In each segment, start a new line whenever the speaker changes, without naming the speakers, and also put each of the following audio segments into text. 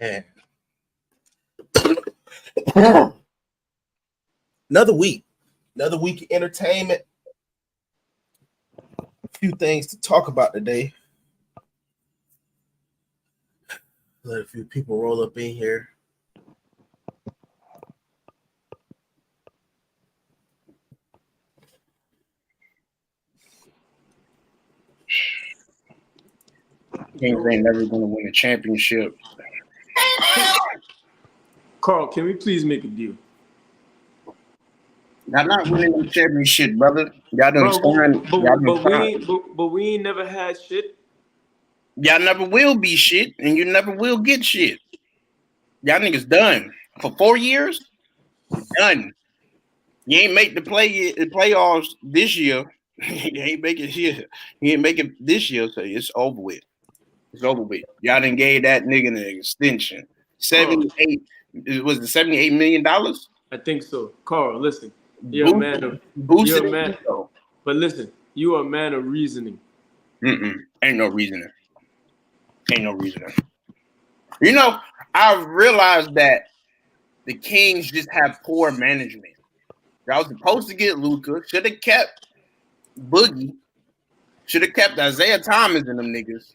And another week of entertainment. A few things to talk about today. Let a few people roll up in here.
Kings ain't never gonna win a championship.
Carl, can we please make a deal?
Y'all not winning the championship, brother. Y'all done signed.
But we ain't never had shit.
Y'all never will be shit, and you never will get shit. Y'all niggas done for 4 years. Done. You ain't make the playoffs this year. You ain't make it here. You ain't make it this year, so it's over with. It's over with. Y'all done gave that nigga an extension. 78. Was it $78 million?
I think so. Carl, listen. You're a man of but listen, you are a man of reasoning.
Ain't no reasoning. You know, I realized that the Kings just have poor management. Y'all was supposed to get Luka. Should have kept Boogie. Should have kept Isaiah Thomas and them niggas.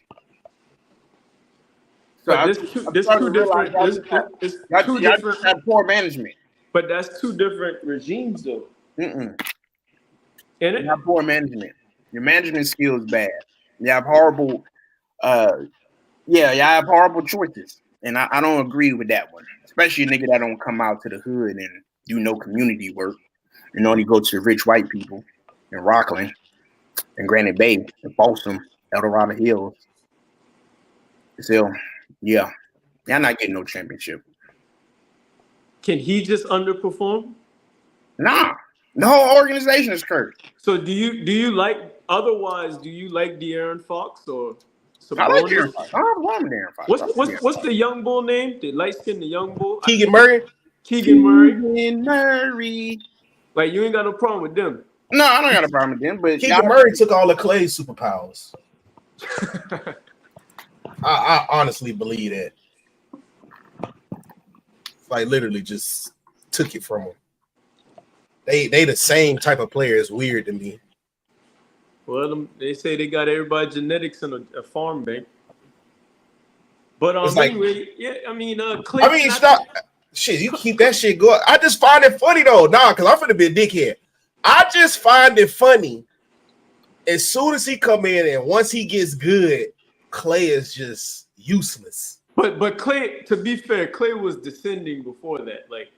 So
but this two different.
Y'all just have poor management.
But that's two different regimes, though.
You have poor management. Your management skill is bad. You have horrible. Y'all have horrible choices, and I don't agree with that one. Especially a nigga that don't come out to the hood and do no community work, and only go to the rich white people in Rockland, and Granite Bay, and Folsom, El Dorado Hills. So, yeah, y'all not getting no championship.
Can he just underperform?
Nah, the whole organization is cursed.
So do you like? Otherwise, do you like De'Aaron Fox or?
I like De'Aaron Fox. I love De'Aaron Fox.
What's the young bull name? The light skinned, the young bull.
Keegan Murray.
Like you ain't got no problem with them.
No, I don't got a problem with them. But
Keegan Murray took all of Clay's superpowers. I honestly believe that. Like literally just took it from him. They the same type of player. It's weird to me.
Well, they say they got everybody genetics in a farm bank. But anyway, Clay.
I mean, it's not shit. You keep that shit going. I just find it funny though, because I'm finna be a dickhead. I just find it funny. As soon as he come in and once he gets good, Clay is just useless.
But Clay, to be fair, Clay was descending before that. Like,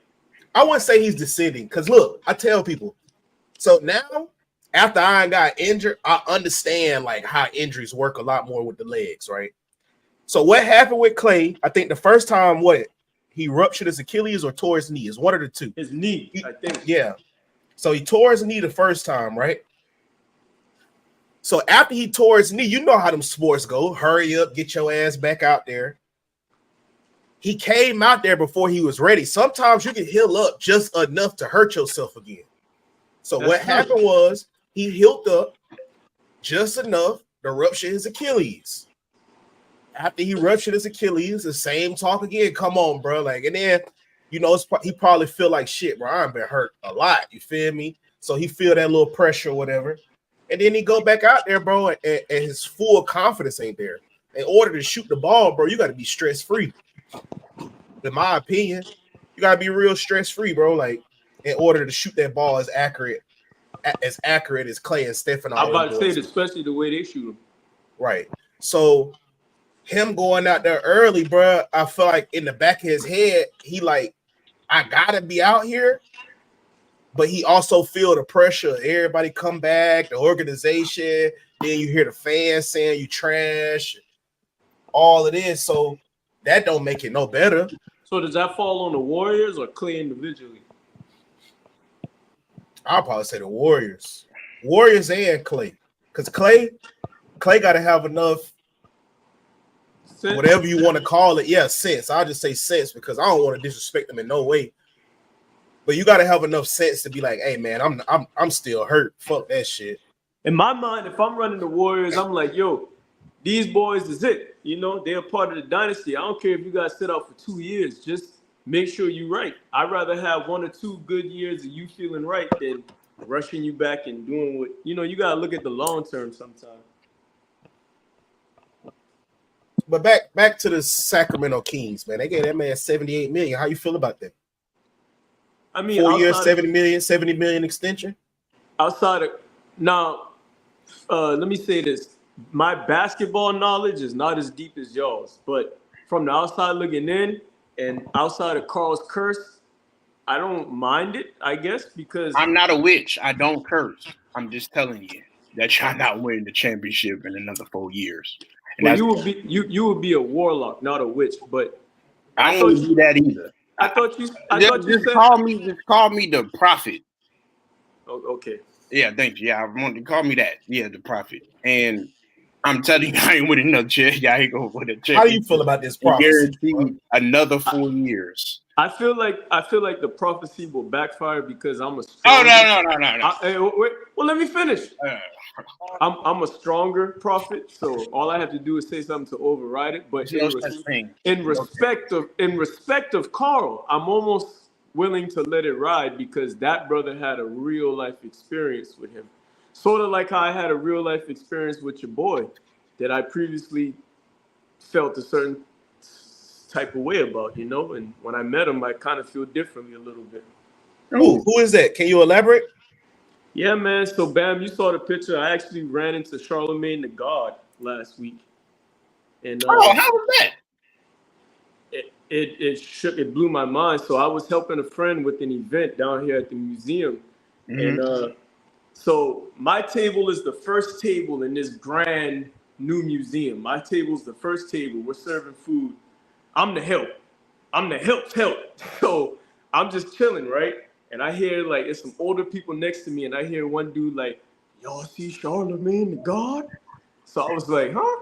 I wouldn't say he's descending because look, I tell people. So now, after I got injured, I understand like how injuries work a lot more with the legs, right? So what happened with Clay? I think the first time he ruptured his Achilles or tore his knee. It's one of the two.
His knee, I think.
Yeah. So he tore his knee the first time, right? So after he tore his knee, you know how them sports go. Hurry up, get your ass back out there. He came out there before he was ready. Sometimes you can heal up just enough to hurt yourself again. So what happened was he healed up just enough to rupture his Achilles. After he ruptured his Achilles, the same talk again. Come on, bro. Like, and then, he probably feel like shit, bro. I've been hurt a lot. You feel me? So he feel that little pressure or whatever. And then he go back out there, bro, and his full confidence ain't there. In order to shoot the ball, bro, you got to be stress-free. In my opinion, you got to be real stress-free, bro. Like, in order to shoot that ball as accurate as Clay and Stephen.
I'm about to say, especially the way they shoot him.
Right. So him going out there early, bro, I feel like in the back of his head, he like, I got to be out here. But he also feel the pressure. Everybody come back, the organization. Then you hear the fans saying you trash. All it is. So that don't make it no better.
So does that fall on the Warriors or Clay individually?
I'll probably say the Warriors. Warriors and Clay. Because Clay got to have enough, sense. Whatever you want to call it. Yeah, sense. I'll just say sense because I don't want to disrespect them in no way. But you got to have enough sense to be like, hey, man, I'm still hurt. Fuck that shit.
In my mind, if I'm running the Warriors, I'm like, yo, these boys is it. You know, they're a part of the dynasty. I don't care if you guys sit out for 2 years. Just make sure you're right. I'd rather have 1 or 2 good years of you feeling right than rushing you back and doing what, you know, you got to look at the long term sometimes.
But back to the Sacramento Kings, man. They gave that man $78 million. How you feel about that?
I mean,
4 years, $70 million extension.
Outside of now, let me say this: my basketball knowledge is not as deep as y'all's, but from the outside looking in, and outside of Carl's curse, I don't mind it. I guess because
I'm not a witch. I don't curse. I'm just telling you that y'all not winning the championship in another 4 years. And
well, you would be a warlock, not a witch. But
I don't do that either.
I thought you
Just
said
call me the prophet.
Oh, okay.
Yeah, thank you. Yeah, I want to call me that. Yeah, the prophet. And I'm telling you, I ain't winning no chair. Y'all ain't gonna win a chair.
How do you feel about this prophecy?
Guaranteed another 4 years.
I feel like the prophecy will backfire because I'm a
stronger.
No. Wait, well, let me finish. I'm a stronger prophet, so all I have to do is say something to override it. But in respect of Carl, I'm almost willing to let it ride because that brother had a real life experience with him, sort of like how I had a real life experience with your boy that I previously felt a certain type of way about, you know. And when I met him, I kind of feel differently a little bit.
Who is that? Can you elaborate?
Yeah, man. So, Bam, you saw the picture. I actually ran into Charlemagne the God last week. And
how was that?
It blew my mind. So I was helping a friend with an event down here at the museum. Mm-hmm. And so my table is the first table in this brand new museum. My table's the first table. We're serving food. I'm the help. I'm the help. So I'm just chilling, right? And I hear like it's some older people next to me, and I hear one dude like, "Y'all see Charlemagne the God?" So I was like, "Huh?"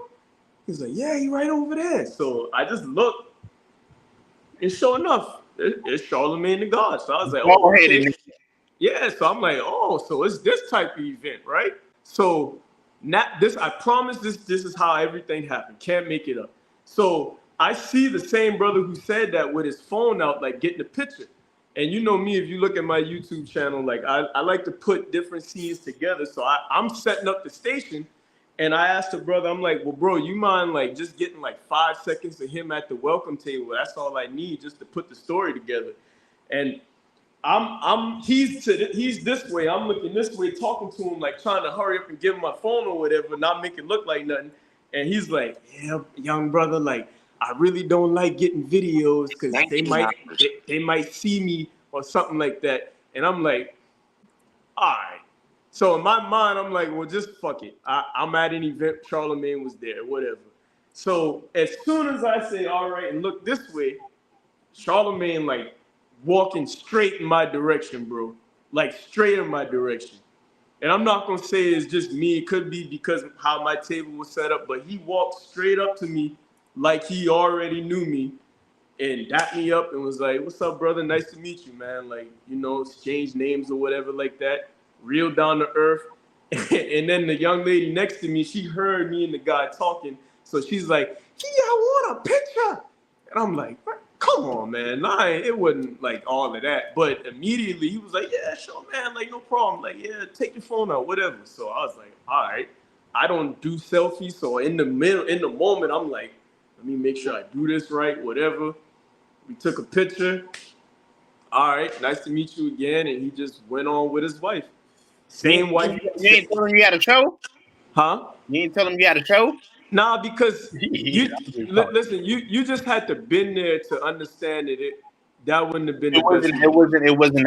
He's like, "Yeah, he right over there." So I just looked, and sure enough, it's Charlemagne the God. So I was like, "Oh, okay." Yeah. So I'm like, "Oh, so it's this type of event, right?" So I promise this is how everything happened. Can't make it up. So I see the same brother who said that with his phone out, like getting a picture. And you know me, if you look at my YouTube channel, like I like to put different scenes together. So I'm setting up the station, and I asked the brother, I'm like, well, bro, you mind like just getting like 5 seconds of him at the welcome table? That's all I need just to put the story together. And he's this way, I'm looking this way, talking to him, like trying to hurry up and give him my phone or whatever, not make it look like nothing. And he's like, yeah, young brother, like, I really don't like getting videos because they might see me or something like that. And I'm like, all right. So in my mind, I'm like, well, just fuck it. I'm at an event. Charlemagne was there, whatever. So as soon as I say, all right, and look this way, Charlemagne like walking straight in my direction, bro. Like straight in my direction. And I'm not going to say it's just me. It could be because of how my table was set up. But he walked straight up to me like he already knew me and dapped me up and was like, what's up, brother? Nice to meet you, man. Like, you know, exchange names or whatever like that. Real down to earth. And then the young lady next to me, she heard me and the guy talking. So she's like, yeah, I want a picture. And I'm like, come on, man. Nah, it wasn't like all of that. But immediately he was like, yeah, sure, man. Like, no problem. Like, yeah, take your phone out, whatever. So I was like, all right. I don't do selfies. So in the moment, I'm like, let me make sure I do this right, whatever. We took a picture. All right, nice to meet you again. And he just went on with his wife. Same wife.
You ain't tell him you had a show?
Huh?
You ain't tell him you had a show?
Nah, because listen, you just had to been there to understand that wouldn't have been
it wasn't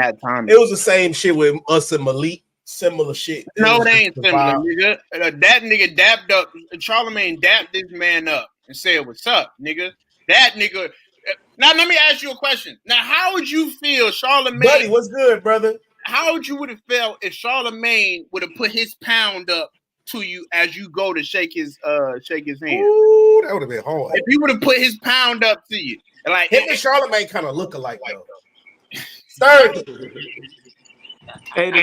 that time.
It was the same shit with us and Malik. Similar shit.
No, it ain't similar, nigga. That nigga dapped up. Charlemagne dapped this man up and said, "What's up, nigga?" That nigga. Now let me ask you a question. Now, how would you feel, Charlemagne?
Buddy, what's good, brother?
How would you have felt if Charlemagne would have put his pound up to you as you go to shake his hand?
Ooh, that would have been hard.
If he would have put his pound up to you, like
him and Charlemagne kind of look alike though. Sturdy.
Hey, the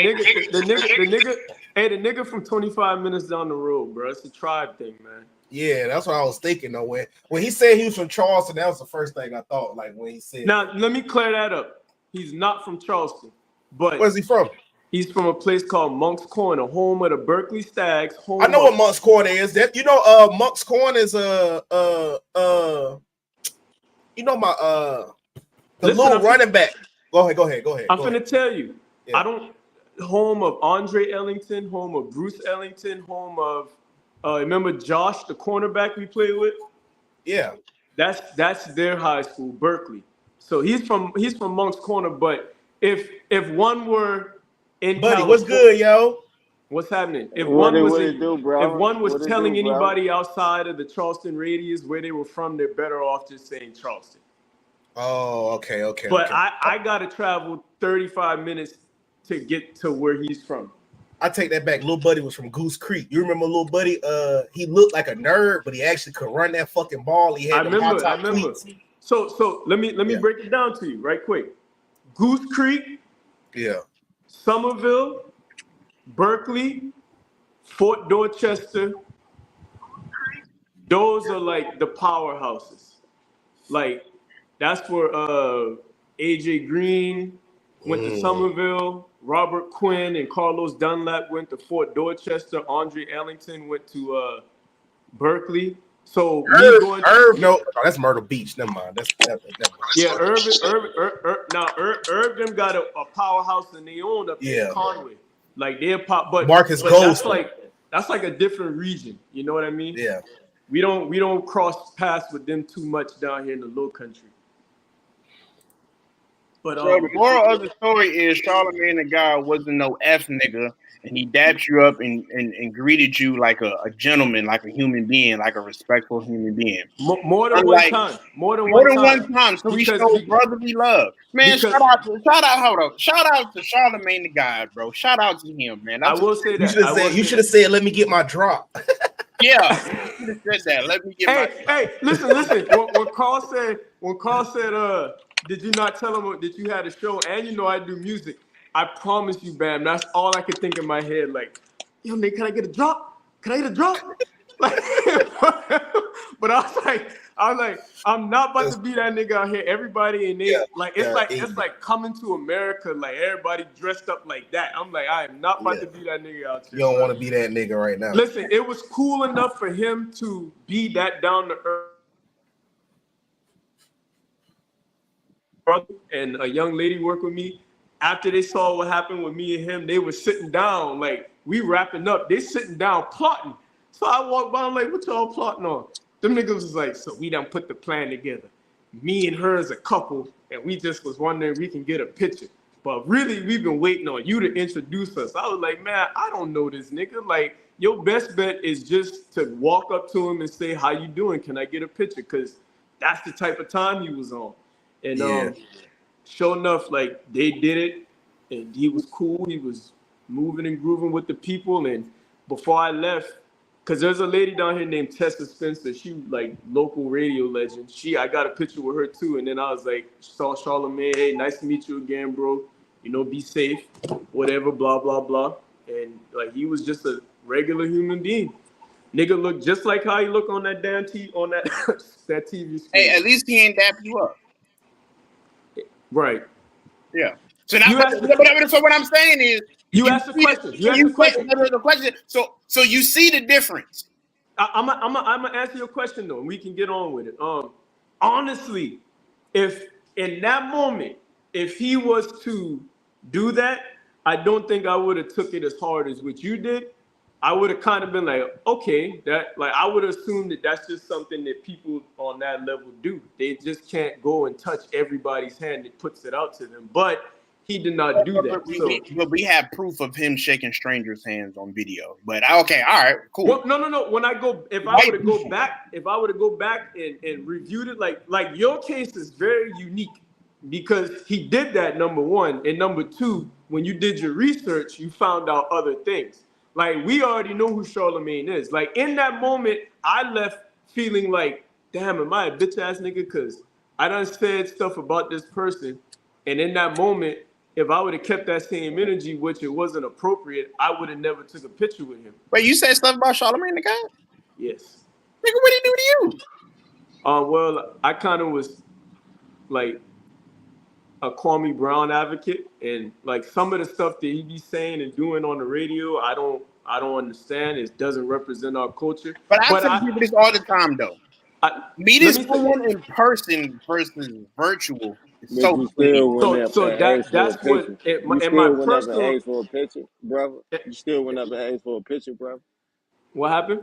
nigga from 25 minutes down the road, bro. It's a tribe thing, man.
Yeah, that's what I was thinking though. When he said he was from Charleston, that was the first thing I thought. Like when he said.
Now let me clear that up. He's not from Charleston, but
where's he from?
He's from a place called Monk's Corner, home of the Berkeley Stags.
I know what Monk's Corner is. That Monk's Corner is little running back. Go ahead.
I'm finna tell you. Yeah. Home of Andre Ellington, home of Bruce Ellington, home of remember Josh, the cornerback we played with?
Yeah.
That's their high school, Berkeley. So he's from Monk's Corner, but if one were in
Buddy, what's good, yo?
What's happening? If one was telling anybody outside of the Charleston radius where they were from, they're better off just saying Charleston.
Oh, okay.
But I gotta travel 35 minutes to get to where he's from.
I take that back. Little Buddy was from Goose Creek. You remember Little Buddy? He looked like a nerd, but he actually could run that fucking ball. He had
I remember. So let me break it down to you right quick. Goose Creek, Somerville, Berkeley, Fort Dorchester. Those are like the powerhouses. Like that's where AJ Green went to Somerville, Robert Quinn and Carlos Dunlap went to Fort Dorchester, Andre Ellington went to Berkeley. So
Irv, no, that's Myrtle Beach. Never mind.
Yeah, Irv them got a powerhouse in their own up in Conway. Like they're pop, but
Marcus
Ghost. That's like a different region. You know what I mean?
Yeah.
We don't cross paths with them too much down here in the Low Country. But
so the moral of the story is Charlamagne the God wasn't no F nigga, and he dapped you up and greeted you like a gentleman, like a human being, like a respectful human being.
More than one time.
So we showed brotherly love. Man, shout out to Charlamagne the God, bro. Shout out to him, man.
I will say that.
You should have said, "Let me get my drop."
Yeah, you should have said that. Let me get my.
Hey, listen. When Carl said, did you not tell him that you had a show and I do music? I promise you, Bam, that's all I could think in my head. Like, yo, Nick, can I get a drop? But I was like, I'm not about to be that nigga out here. Everybody in there, it's like coming to America, like everybody dressed up like that. I'm like, I am not about to be that nigga out here.
You don't want to be that nigga right now.
Listen, it was cool enough for him to be that down to earth. And a young lady worked with me. After they saw what happened with me and him, they were sitting down, like we wrapping up. They sitting down plotting. So I walked by, I'm like, what y'all plotting on? Them niggas was like, so we done put the plan together. Me and her as a couple, and we just was wondering if we can get a picture. But really, we've been waiting on you to introduce us. I was like, man, I don't know this nigga. Like, your best bet is just to walk up to him and say, how you doing? Can I get a picture? Because that's the type of time he was on. And sure enough, like they did it, and he was cool. He was moving and grooving with the people. And before I left, because there's a lady down here named Tessa Spencer. She like local radio legend. I got a picture with her too. And then I was like, saw Charlamagne, hey, nice to meet you again, bro. Be safe, whatever, blah, blah, blah. And like he was just a regular human being. Nigga looked just like how he looked on that damn TV on that TV screen.
Hey, at least he ain't dap you up.
Right.
Yeah. So now, so what I'm saying is,
you asked the question.
The question. So you see the difference.
I'm gonna answer your question though, and we can get on with it. Honestly, if in that moment, if he was to do that, I don't think I would have took it as hard as what you did. I would have kind of been like, okay, that like I would assume that that's just something that people on that level do. They just can't go and touch everybody's hand that puts it out to them. But he did not do that.
But we have proof of him shaking strangers' hands on video. But okay, all right, cool.
Well, no. When I would have go back and reviewed it, like your case is very unique because he did that, number one, and number two, when you did your research, you found out other things. Like, we already know who Charlamagne is. Like, in that moment, I left feeling like, damn, am I a bitch-ass nigga? Because I done said stuff about this person. And in that moment, if I would have kept that same energy, which it wasn't appropriate, I would have never took a picture with him.
Wait, you said stuff about Charlamagne the God?
Yes. Well, I kind of was like a Kwame Brown advocate, and like some of the stuff that he be saying and doing on the radio, I don't understand. It doesn't represent our culture.
But I
But
tell people this all the time, though.
let
Meeting
me say,
someone in person versus virtual is
But
so
you
clear.
still went up
so
and asked for a
that's
picture.
what
You
in my
still went up and
personal.
asked for a picture, brother. You still went up and asked for a picture, brother.
What happened?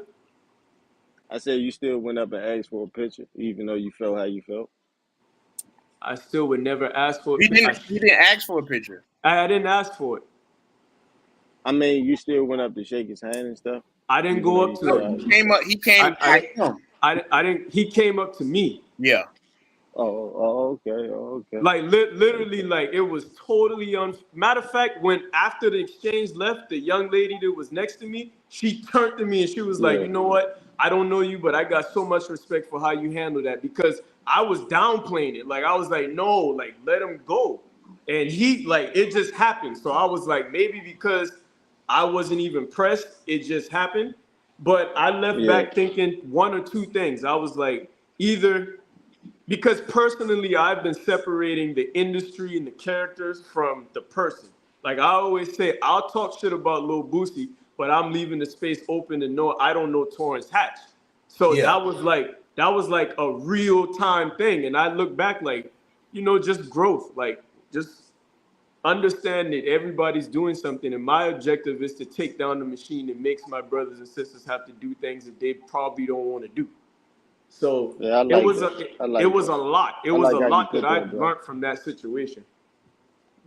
I said you still went up and asked for a picture, even though you felt how you felt.
I still would never ask for
He
it.
didn't ask for a picture.
I didn't ask for it.
I mean, you still went up to shake his hand and stuff.
I didn't
Even
go
though
up
you
to
No,
felt
him.
how
he came up. He came
I
like him.
didn't. He came up to me.
Yeah.
Okay.
Like literally, like it was totally matter of fact, when after the exchange left, the young lady that was next to me, she turned to me and she was like,
Yeah.
"You know what? I don't know you, but I got so much respect for how you handle that because I was downplaying it. Like I was like, no, like let him go." And he like it just happened. So I was like, maybe because I wasn't even pressed, it just happened. But I left
Yeah.
back thinking one or two things. I was like, either because personally I've been separating the industry and the characters from the person. Like I always say, I'll talk shit about Lil Boosie, but I'm leaving the space open to know I don't know Torrance Hatch. So
Yeah.
that was like a real time thing. And I look back like, just growth. Like just understand that everybody's doing something. And my objective is to take down the machine that makes my brothers and sisters have to do things that they probably don't want to do. So
Yeah, I
it
like
was
that. I
a
like
it was
that.
a lot. It
I
was
like
a
how you
lot that
put
I
that, bro.
learned from that situation.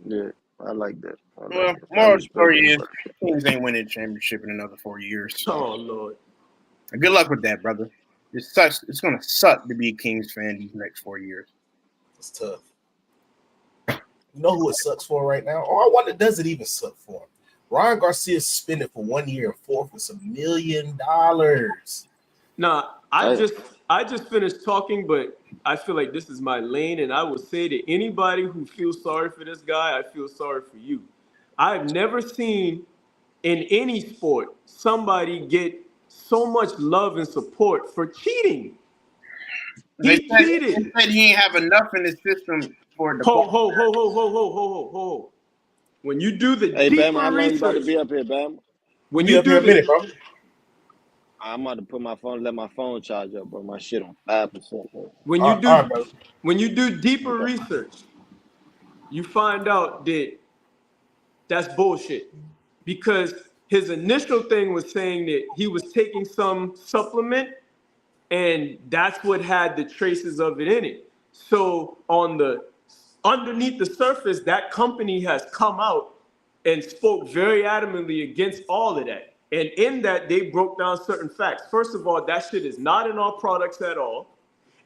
Yeah, I like that.
Well,
I
moral of the
respect
story
that,
is
bro.
Kings ain't winning a championship in another 4 years. So
Oh Lord.
good luck with that, brother. It sucks. It's gonna suck to be a Kings fan these next 4 years.
It's tough. You know who it sucks for right now? Or I wonder, does it even suck for him? Ryan Garcia suspended for 1 year and forfeits $1 million.
Nah,
I
I just finished talking, but I feel like this is my lane, and I will say to anybody who feels sorry for this guy, I feel sorry for you. I've never seen in any sport somebody get so much love and support for cheating.
They
He
said,
cheated.
he ain't have enough in the system for the
Ho
ball.
ho ho ho ho ho ho ho ho. When you do the
Hey, Bama,
deeper
how long you about to
research,
be up here, Bama?
when
Be
you
up here
do
a minute, bro.
I'm about to put my phone, let my phone charge up, bro. My shit on 5%, bro.
when you
All right,
do
bro.
when you do deeper
Okay.
research, you find out that that's bullshit. Because his initial thing was saying that he was taking some supplement and that's what had the traces of it in it. So on the underneath the surface, that company has come out and spoke very adamantly against all of that. And in that, they broke down certain facts. First of all, that shit is not in our products at all.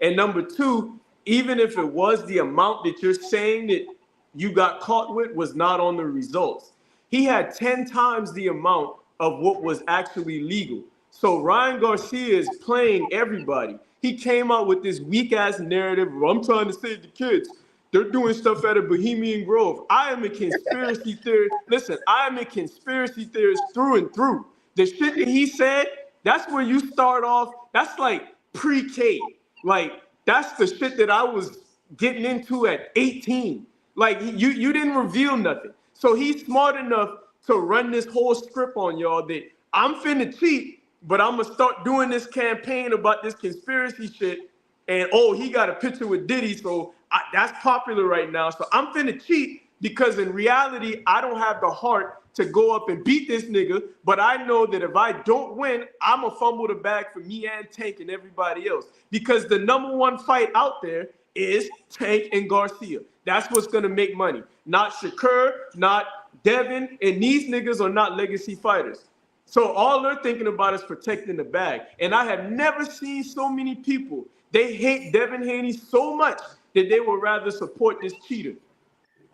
And number two, even if it was, the amount that you're saying that you got caught with was not on the results. He had 10 times the amount of what was actually legal. So Ryan Garcia is playing everybody. He came out with this weak ass narrative of, I'm trying to save the kids. They're doing stuff at a Bohemian Grove. I am a conspiracy theorist. Listen, I am a conspiracy theorist through and through. The shit that he said, that's where you start off. That's like pre-K. Like, that's the shit that I was getting into at 18. Like, you didn't reveal nothing. So he's smart enough to run this whole script on y'all that I'm finna cheat, but I'm gonna start doing this campaign about this conspiracy shit. And oh, he got a picture with Diddy, so that's popular right now. So I'm finna cheat because in reality, I don't have the heart to go up and beat this nigga. But I know that if I don't win, I'm gonna fumble the bag for me and Tank and everybody else. Because the number one fight out there is Tank and Garcia. That's what's gonna make money. Not Shakur, not Devin, and these niggas are not legacy fighters. So all they're thinking about is protecting the bag. And I have never seen so many people. They hate Devin Haney so much that they would rather support this cheater.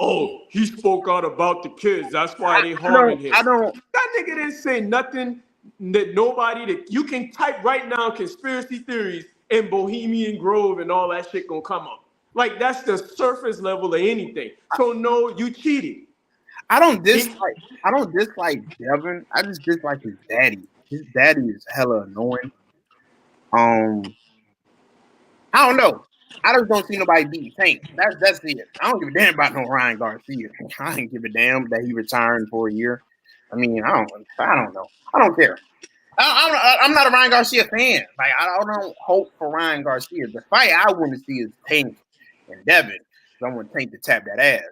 Oh, he spoke out about the kids. That's why they harming him.
I don't.
That nigga didn't say nothing that nobody that you can type right now conspiracy theories and Bohemian Grove and all that shit gonna come up. Like that's the surface level of anything. So no, you cheated.
I don't dislike. I don't dislike Devin. I just dislike his daddy. His daddy is hella annoying. I don't know. I just don't see nobody beating Tank. That's it. I don't give a damn about no Ryan Garcia. I ain't give a damn that he retiring for a year. I mean, I don't know. I don't care. I'm not a Ryan Garcia fan. Like I don't hope for Ryan Garcia. The fight I want to see is Tank and Devin. So I want Tank to tap that ass.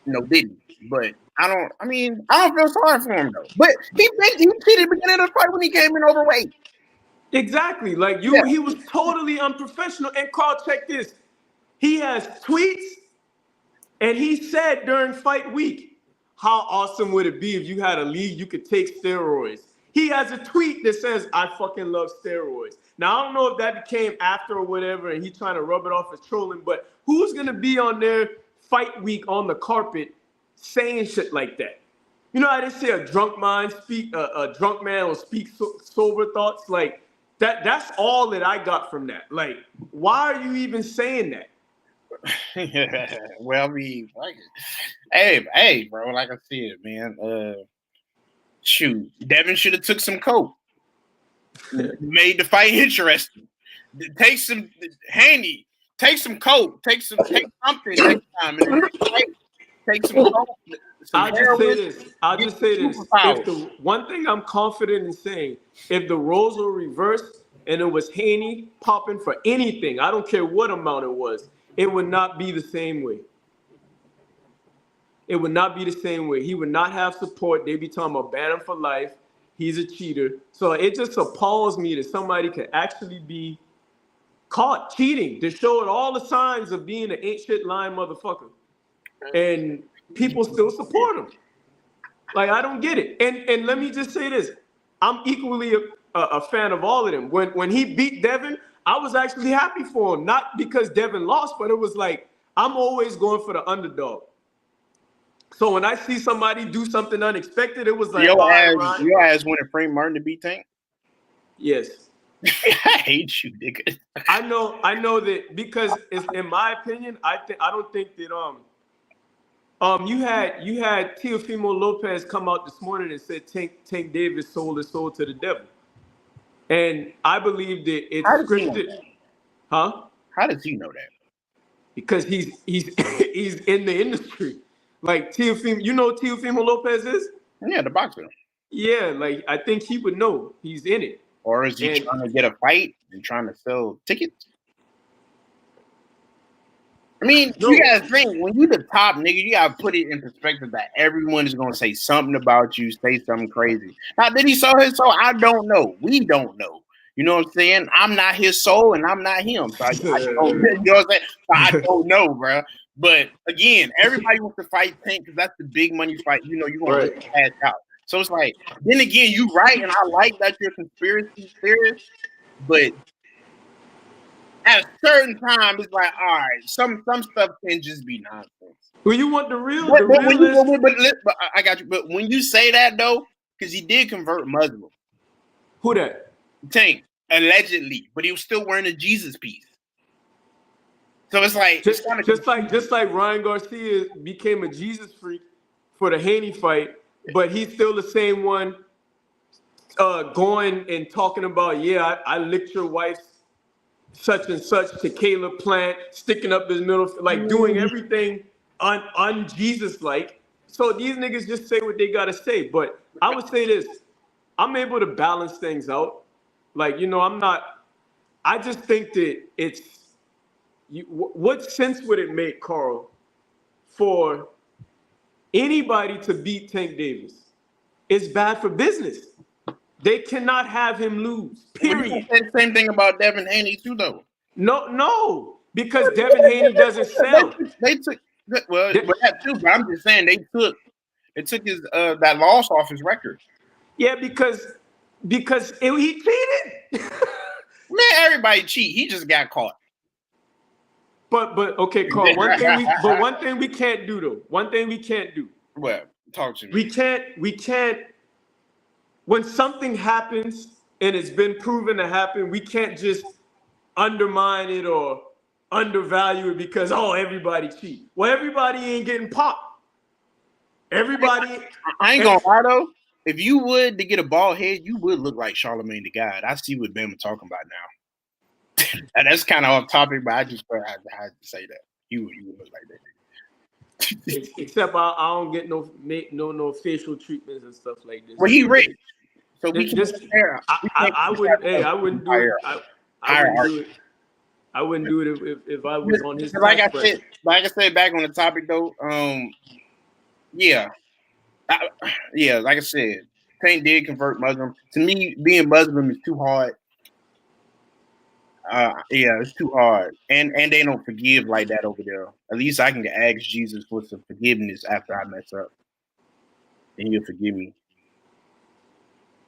No didn't. But I don't feel sorry for him though. But he cheated at the beginning of the fight when he came in overweight.
Exactly. Like he was totally unprofessional. And Carl, check this. He has tweets, and he said during fight week, how awesome would it be if you had a league you could take steroids? He has a tweet that says, I fucking love steroids. Now, I don't know if that came after or whatever, and he's trying to rub it off as trolling, but who's going to be on their fight week on the carpet saying shit like that? You know how they say a drunk man will speak sober thoughts? Like, that's all that I got from that. Like, why are you even saying that?
Well, I mean, hey, bro, like I said, man, shoot, Devin should have took some coke, made the fight interesting. Take some handy, take some coke, take something next time, and take some coke.
I'll just say this. If the one thing I'm confident in saying, if the roles were reversed and it was Haney popping for anything, I don't care what amount it was, it would not be the same way. It would not be the same way. He would not have support. They'd be talking about ban him for life. He's a cheater. So it just appalls me that somebody could actually be caught cheating to show it all the signs of being an ain't shit lying motherfucker. And people still support him. Like, I don't get it. And let me just say this. I'm equally a fan of all of them. When he beat Devin, I was actually happy for him. Not because Devin lost, but it was like, I'm always going for the underdog. So when I see somebody do something unexpected, it was like,
your ass wanted Frank Martin to beat Tank?
Yes.
I hate you, nigga.
I know that because it's, in my opinion, I don't think that you had Teofimo Lopez come out this morning and said Tank Davis sold his soul to the devil. And I believe that it's scripted. Huh?
How does he know that?
Because he's in the industry. Like Teofimo, you know who Teofimo Lopez is?
Yeah, the boxer.
Yeah, like I think he would know. He's in it.
Or is he trying to get a fight and trying to sell tickets? I mean, you gotta think, when you the top nigga, you gotta put it in perspective that everyone is gonna say something about you, say something crazy. Now, did he sell his soul? I don't know. We don't know. You know what I'm saying? I'm not his soul and I'm not him. So I don't, you know what I'm saying? So I don't know, bro. But again, everybody wants to fight Tank because that's the big money fight. You know, you want to cash out. So it's like, then again, you right, and I like that you're a conspiracy theorist, but at a certain time, it's like, all right, some stuff can just be nonsense.
Well, you want the real,
but I got you. But when you say that though, because he did convert Muslim.
Who that?
Tank, allegedly, but he was still wearing a Jesus piece. So it's like
just like Ryan Garcia became a Jesus freak for the Haney fight, but he's still the same one going and talking about, I licked your wife's such and such to Caleb Plant, sticking up his middle, like doing everything un-Jesus like. So these niggas just say what they gotta say. But I would say this, I'm able to balance things out. Like, you know, I just think that it's, what sense would it make, Carl, for anybody to beat Tank Davis? It's bad for business. They cannot have him lose, period.
Well, same thing about Devin Haney too, though.
No, because Devin Haney doesn't sell.
They took that too, but I'm just saying they took his that loss off his record.
Yeah, because he cheated.
Man, everybody cheat. He just got caught.
But okay, Carl. One thing we can't do though. One thing we can't do.
Well, talk to me.
We can't. When something happens and it's been proven to happen, we can't just undermine it or undervalue it because everybody cheat. Well, everybody ain't getting popped. Everybody.
I ain't gonna lie though. If you would to get a bald head, you would look like Charlemagne the God. I see what Ben was talking about now. And that's kind of off topic, but I had to say that. You would look like that.
Except I don't get no facial treatments and stuff like this.
Well, he rich, so we can
just
compare.
I wouldn't. Hey, I wouldn't do it. I wouldn't do it. I wouldn't do it if I was on his.
Like I said, back on the topic though. Yeah, like I said, Tank did convert Muslim. To me, being Muslim is too hard. It's too hard, and they don't forgive like that over there. At least I can ask Jesus for some forgiveness after I mess up, and He'll forgive me.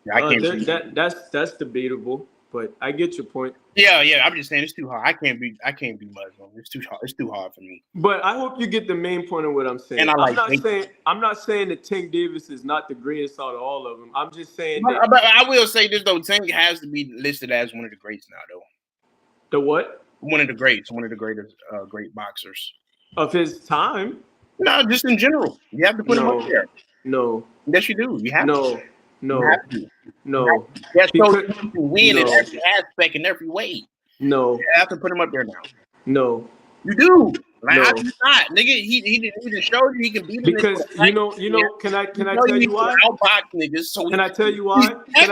Yeah, I can't.
That's debatable, but I get your point.
Yeah. I'm just saying it's too hard. I can't be Muslim. It's too hard. It's too hard for me.
But I hope you get the main point of what I'm saying.
And
I'm not saying that Tank Davis is not the greatest out of all of them. I'm just saying that.
But I will say this though: Tank has to be listed as one of the greats now, though.
The what?
One of the greats, one of the greatest great boxers
of his time.
No, just in general. You have to put him up there.
No.
Yes, you do. You have to.
No.
You have to.
No.
That's so you can win in every aspect, in every way.
No.
You have to put him up there now.
No.
You do. Like I do not, nigga. He didn't show you he can beat him
because you know. Can I tell you why?
Outbox niggas. So
can I tell you why? Can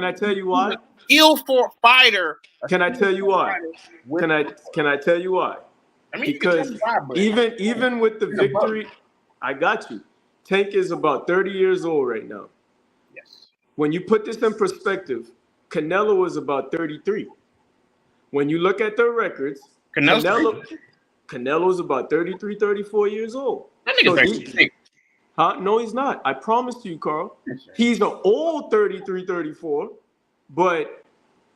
I tell you why?
Ill for fighter.
Can I tell you why? Can I tell you why?
I mean,
because even with the victory, I got you. Tank is about 30 years old right now.
Yes.
When you put this in perspective, Canelo is about 33. When you look at their records, Canelo's about 33, 34 years old.
That nigga's 36.
No, he's not. I promise you, Carl. He's an old 33, 34. But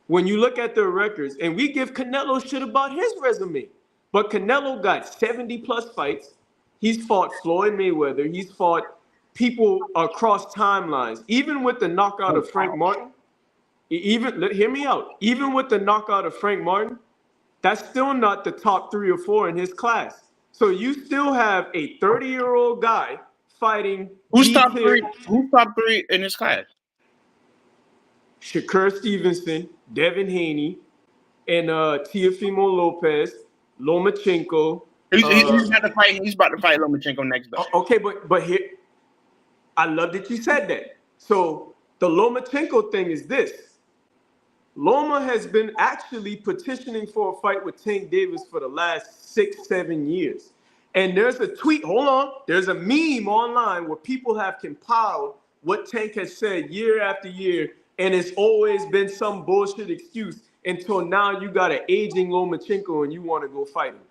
when you look at their records, and we give Canelo shit about his resume, but Canelo got 70 plus fights. He's fought Floyd Mayweather. He's fought people across timelines. Even with the knockout of Frank Martin, hear me out. Even with the knockout of Frank Martin, that's still not the top 3 or 4 in his class. So you still have a 30-year-old guy fighting.
Who's top 3? Who's top 3 in his class?
Shakur Stevenson, Devin Haney, and Teofimo Lopez, Lomachenko.
He's about to fight Lomachenko next, though.
Okay, but here, I love that you said that. So the Lomachenko thing is this. Loma has been actually petitioning for a fight with Tank Davis for the last 6-7 years. And there's a tweet, there's a meme online where people have compiled what Tank has said year after year, and it's always been some bullshit excuse until now you got an aging Lomachenko and you want to go fight him.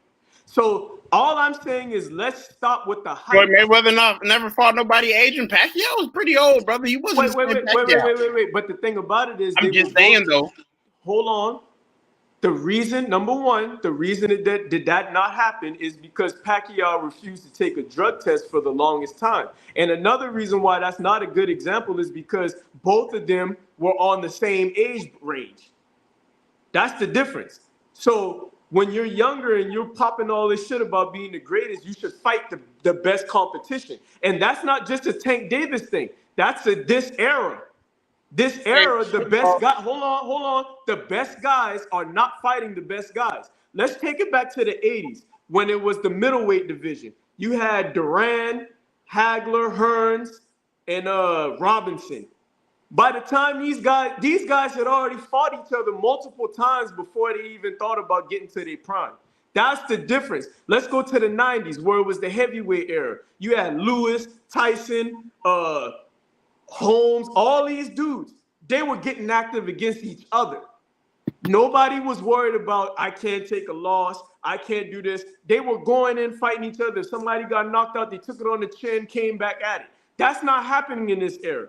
So all I'm saying is let's stop with the hype.
Mayweather never fought nobody aging. Pacquiao was pretty old, brother. He wasn't.
Wait. But the thing about it is,
I'm just saying though.
Hold on. The reason, number one, that did not happen is because Pacquiao refused to take a drug test for the longest time. And another reason why that's not a good example is because both of them were on the same age range. That's the difference. So when you're younger and you're popping all this shit about being the greatest, you should fight the best competition. And that's not just a Tank Davis thing. That's this era. This era, the best guy. Hold on. The best guys are not fighting the best guys. Let's take it back to the 80s when it was the middleweight division. You had Duran, Hagler, Hearns, and Robinson. By the time these guys had already fought each other multiple times before they even thought about getting to their prime. That's the difference. Let's go to the 90s where it was the heavyweight era. You had Lewis, Tyson, Holmes, all these dudes, they were getting active against each other. Nobody was worried about, I can't take a loss, I can't do this. They were going in fighting each other. If somebody got knocked out, they took it on the chin, came back at it. That's not happening in this era.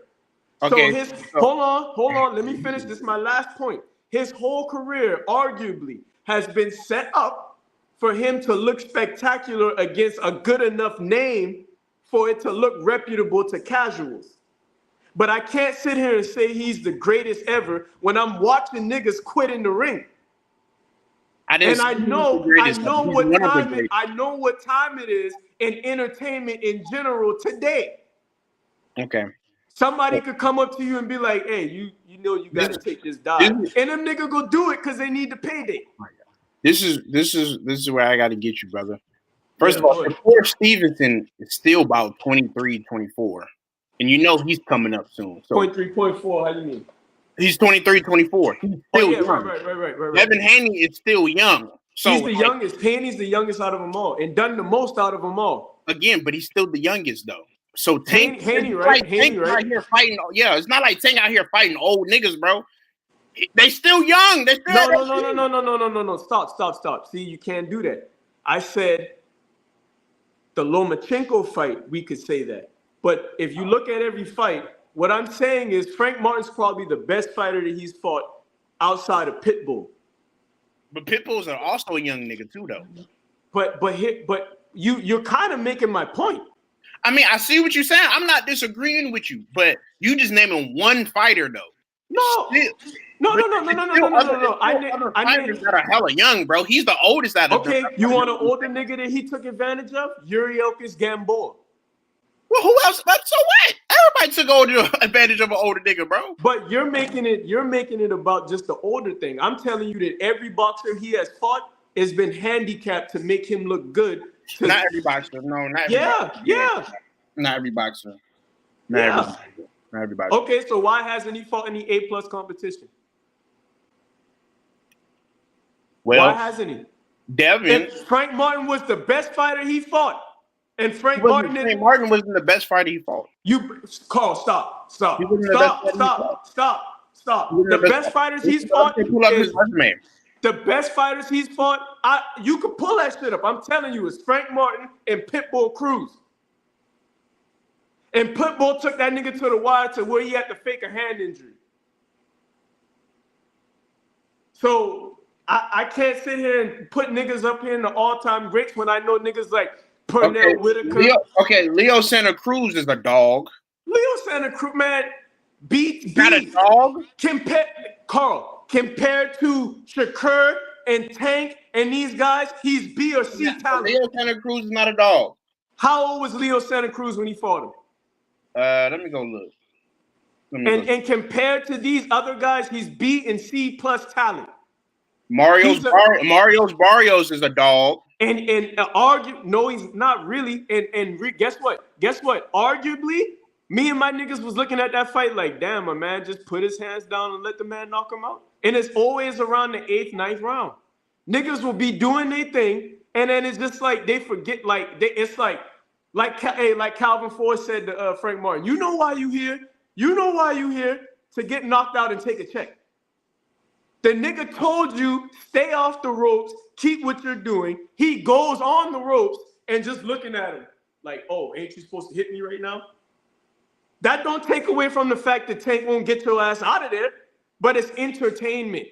Okay.
So hold on, let me finish. This is my last point. His whole career, arguably, has been set up for him to look spectacular against a good enough name for it to look reputable to casuals. But I can't sit here and say he's the greatest ever when I'm watching niggas quit in the ring. I know what time it is in entertainment in general today.
Okay.
Somebody could come up to you and be like, "Hey, you know you gotta take this dive," and them nigga go do it because they need the payday.
This is where I got to get you, brother. First of all, Stevenson is still about 23, 24. And you know he's coming up soon. So
0.3, 0.4, how do you mean?
He's 23, 24. He's still young.
Right.
Devin Haney is still young. So
he's the youngest. Haney's the youngest out of them all and done the most out of them all.
Again, but he's still the youngest, though. So Tank,
Haney, right?
Tank out here fighting. Yeah, it's not like Tank out here fighting old niggas, bro. They still young. They still
No. Stop. See, you can't do that. I said the Lomachenko fight, we could say that. But if you look at every fight, what I'm saying is Frank Martin's probably the best fighter that he's fought outside of Pitbull.
But Pitbull's are also a young nigga too, though.
But you're kind of making my point.
I mean, I see what you're saying. I'm not disagreeing with you, but you just naming one fighter though.
No.
I mean, that are hella young, bro. He's the oldest out of them.
Okay, you want an older nigga that he took advantage of? Yurielkis Gamboa.
Well, who else? So what? Everybody took advantage of an older nigga, bro.
But you're making it about just the older thing. I'm telling you that every boxer he has fought has been handicapped to make him look good.
Not every boxer. No, not every boxer.
Yeah.
Not every boxer. Not every boxer.
Okay, so why hasn't he fought any A+ competition?
Well,
why hasn't he?
Devin.
If Frank Martin was the best fighter he fought. And Frank
Martin wasn't the best fighter he fought.
Carl, stop. The best fighters he's fought. The best fighters he's fought. You can pull that shit up. I'm telling you, it's Frank Martin and Pitbull Cruz. And Pitbull took that nigga to the wire to where he had to fake a hand injury. So I can't sit here and put niggas up here in the all-time greats when I know niggas like Pernell Whitaker.
Leo Santa Cruz is a dog.
Leo Santa Cruz, man, beats
not a dog.
Compared to Shakur and Tank and these guys, he's B or C talent.
Leo Santa Cruz is not a dog.
How old was Leo Santa Cruz when he fought him?
Let me go look.
And compared to these other guys, he's B and C plus talent.
Mario's Barrios is a dog.
And argue, no, he's not really. And guess what? Arguably, me and my niggas was looking at that fight like, damn, my man just put his hands down and let the man knock him out. And it's always around the 8th, 9th round. Niggas will be doing their thing, and then it's just like they forget, it's like Calvin Ford said to Frank Martin, you know why you here? You know why you here? To get knocked out and take a check. The nigga told you, stay off the ropes, keep what you're doing. He goes on the ropes and just looking at him like, oh, ain't you supposed to hit me right now? That don't take away from the fact that Tank won't get your ass out of there, but it's entertainment.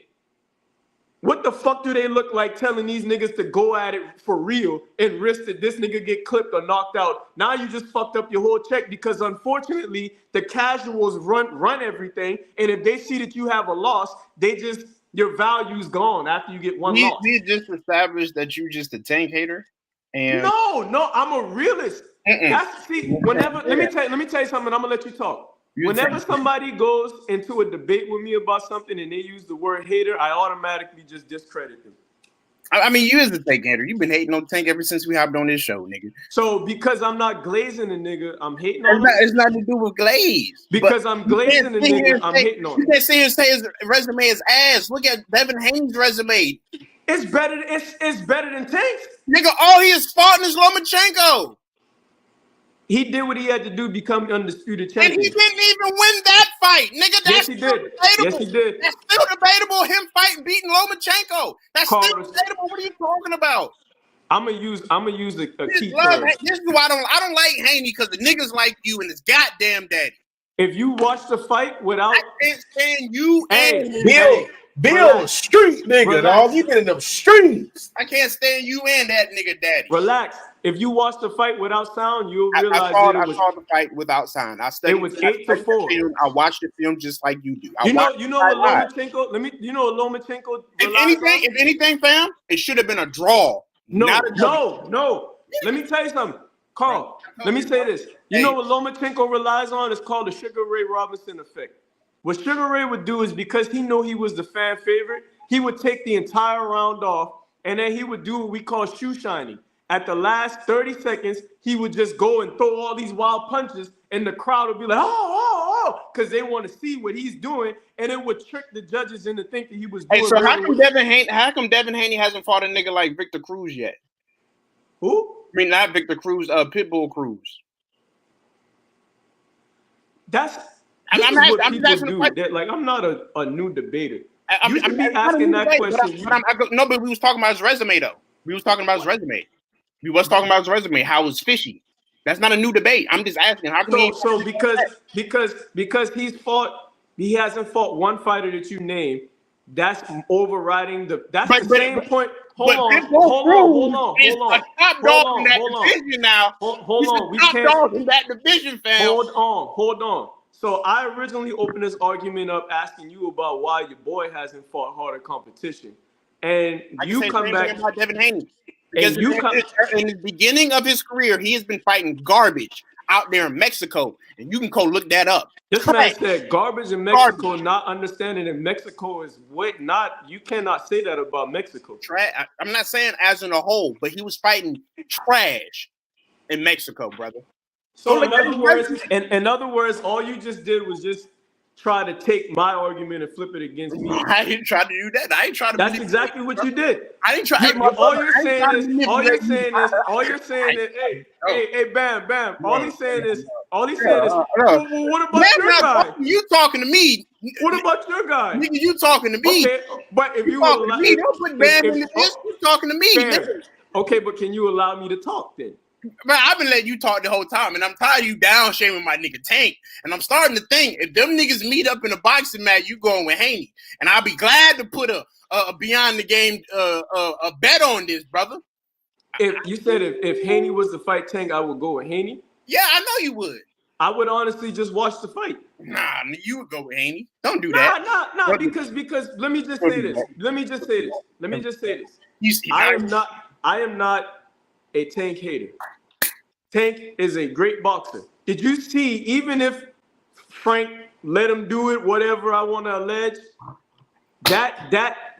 What the fuck do they look like telling these niggas to go at it for real and risk that this nigga get clipped or knocked out? Now you just fucked up your whole check because unfortunately the casuals run everything, and if they see that you have a loss, your value's gone after you get one loss.
We just established that you just a Tank hater. And
no, I'm a realist. Let me tell you something. I'm gonna let you talk. Whenever somebody goes into a debate with me about something and they use the word hater, I automatically just discredit them.
I mean, you is the Tank hater. You've been hating on Tank ever since we hopped on this show, nigga.
So because I'm not glazing a nigga, I'm hating on him.
It's nothing to do with glaze.
Because I'm glazing a nigga, I'm hating on him.
You can't see him say his resume is ass. Look at Devin Haney's resume.
It's better than Tank's.
Nigga, all he has fought is Lomachenko.
He did what he had to do to become undisputed champion.
And he didn't even win that fight, nigga. That's debatable.
Yes, he did.
That's still debatable. Him fighting, beating Lomachenko. That's still debatable. What are you talking about?
I'm gonna use a key
term. This is why I don't like Haney, because the niggas like you and his goddamn daddy.
If you watch the fight without,
I can't stand you.
Bill, street nigga, dog. You been in them streets.
I can't stand you and that nigga daddy.
Relax. If you watch the fight without sound, you'll realize
I saw the fight without sound.
It was 8-4.
I watched the film just like you do.
You know what Lomachenko?
If anything, fam, it should have been a draw.
No. Let me tell you something. Carl, let me say this. You know what Lomachenko relies on? It's called the Sugar Ray Robinson effect. What Sugar Ray would do is because he knew he was the fan favorite, he would take the entire round off, and then he would do what we call shoe shining. At the last 30 seconds, he would just go and throw all these wild punches, and the crowd would be like, oh, because they want to see what he's doing, and it would trick the judges into thinking he was doing.
Hey, so how come Devin Haney hasn't fought a nigga like Victor Cruz yet?
Who?
I mean, not Victor Cruz, Pitbull Cruz.
That's
I'm
not a new debater.
I'm
asking that question.
But we was talking about his resume though. We was talking about his resume. How it's fishy. That's not a new debate. I'm just asking. How come
because he hasn't fought one fighter that you named. That's overriding the same point. Hold on. We can't
in that division, fam.
Hold on. So I originally opened this argument up asking you about why your boy hasn't fought harder competition, and you come back
about Devin Haney. Because in the beginning of his career, he has been fighting garbage out there in Mexico, and you can go look that up.
This man said garbage in Mexico, not understanding that Mexico is you cannot say that about Mexico.
I'm not saying as in a whole, but he was fighting trash in Mexico, brother.
So in other words, all you just did was just try to take my argument and flip it against me.
I didn't try to do that. I ain't trying to.
That's exactly what you did.
I didn't try.
All you're saying is, hey, Bam. All he's saying is, well, what about your guy?
You talking to me?
What about your guy?
Nigga, you talking to me?
Okay, but if you
talking to me, don't put Bam in this. You talking to me?
Okay, but can you allow me to talk then?
Man, I've been letting you talk the whole time, and I'm tired of you down shaming my nigga Tank. And I'm starting to think if them niggas meet up in a boxing match, you going with Haney, and I'll be glad to put a beyond the game a bet on this, brother.
If you said if Haney was to fight Tank, I would go with Haney.
Yeah, I know you would.
I would honestly just watch the fight.
Nah, you would go with Haney. Don't do that.
Nah. Because let me just say this. I am not a Tank hater. Tank is a great boxer. Did you see, even if Frank let him do it, whatever I want to allege, that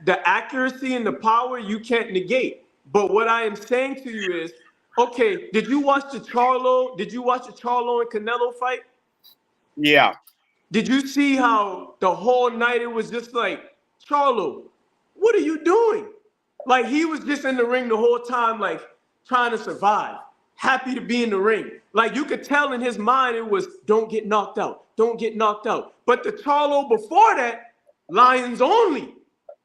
the accuracy and the power you can't negate. But what I am saying to you is, okay, did you watch the Charlo and Canelo fight?
Yeah.
Did you see how the whole night it was just like, Charlo, what are you doing? Like he was just in the ring the whole time, like trying to survive, happy to be in the ring. Like you could tell in his mind it was, don't get knocked out. But the Charlo before that, Lions only.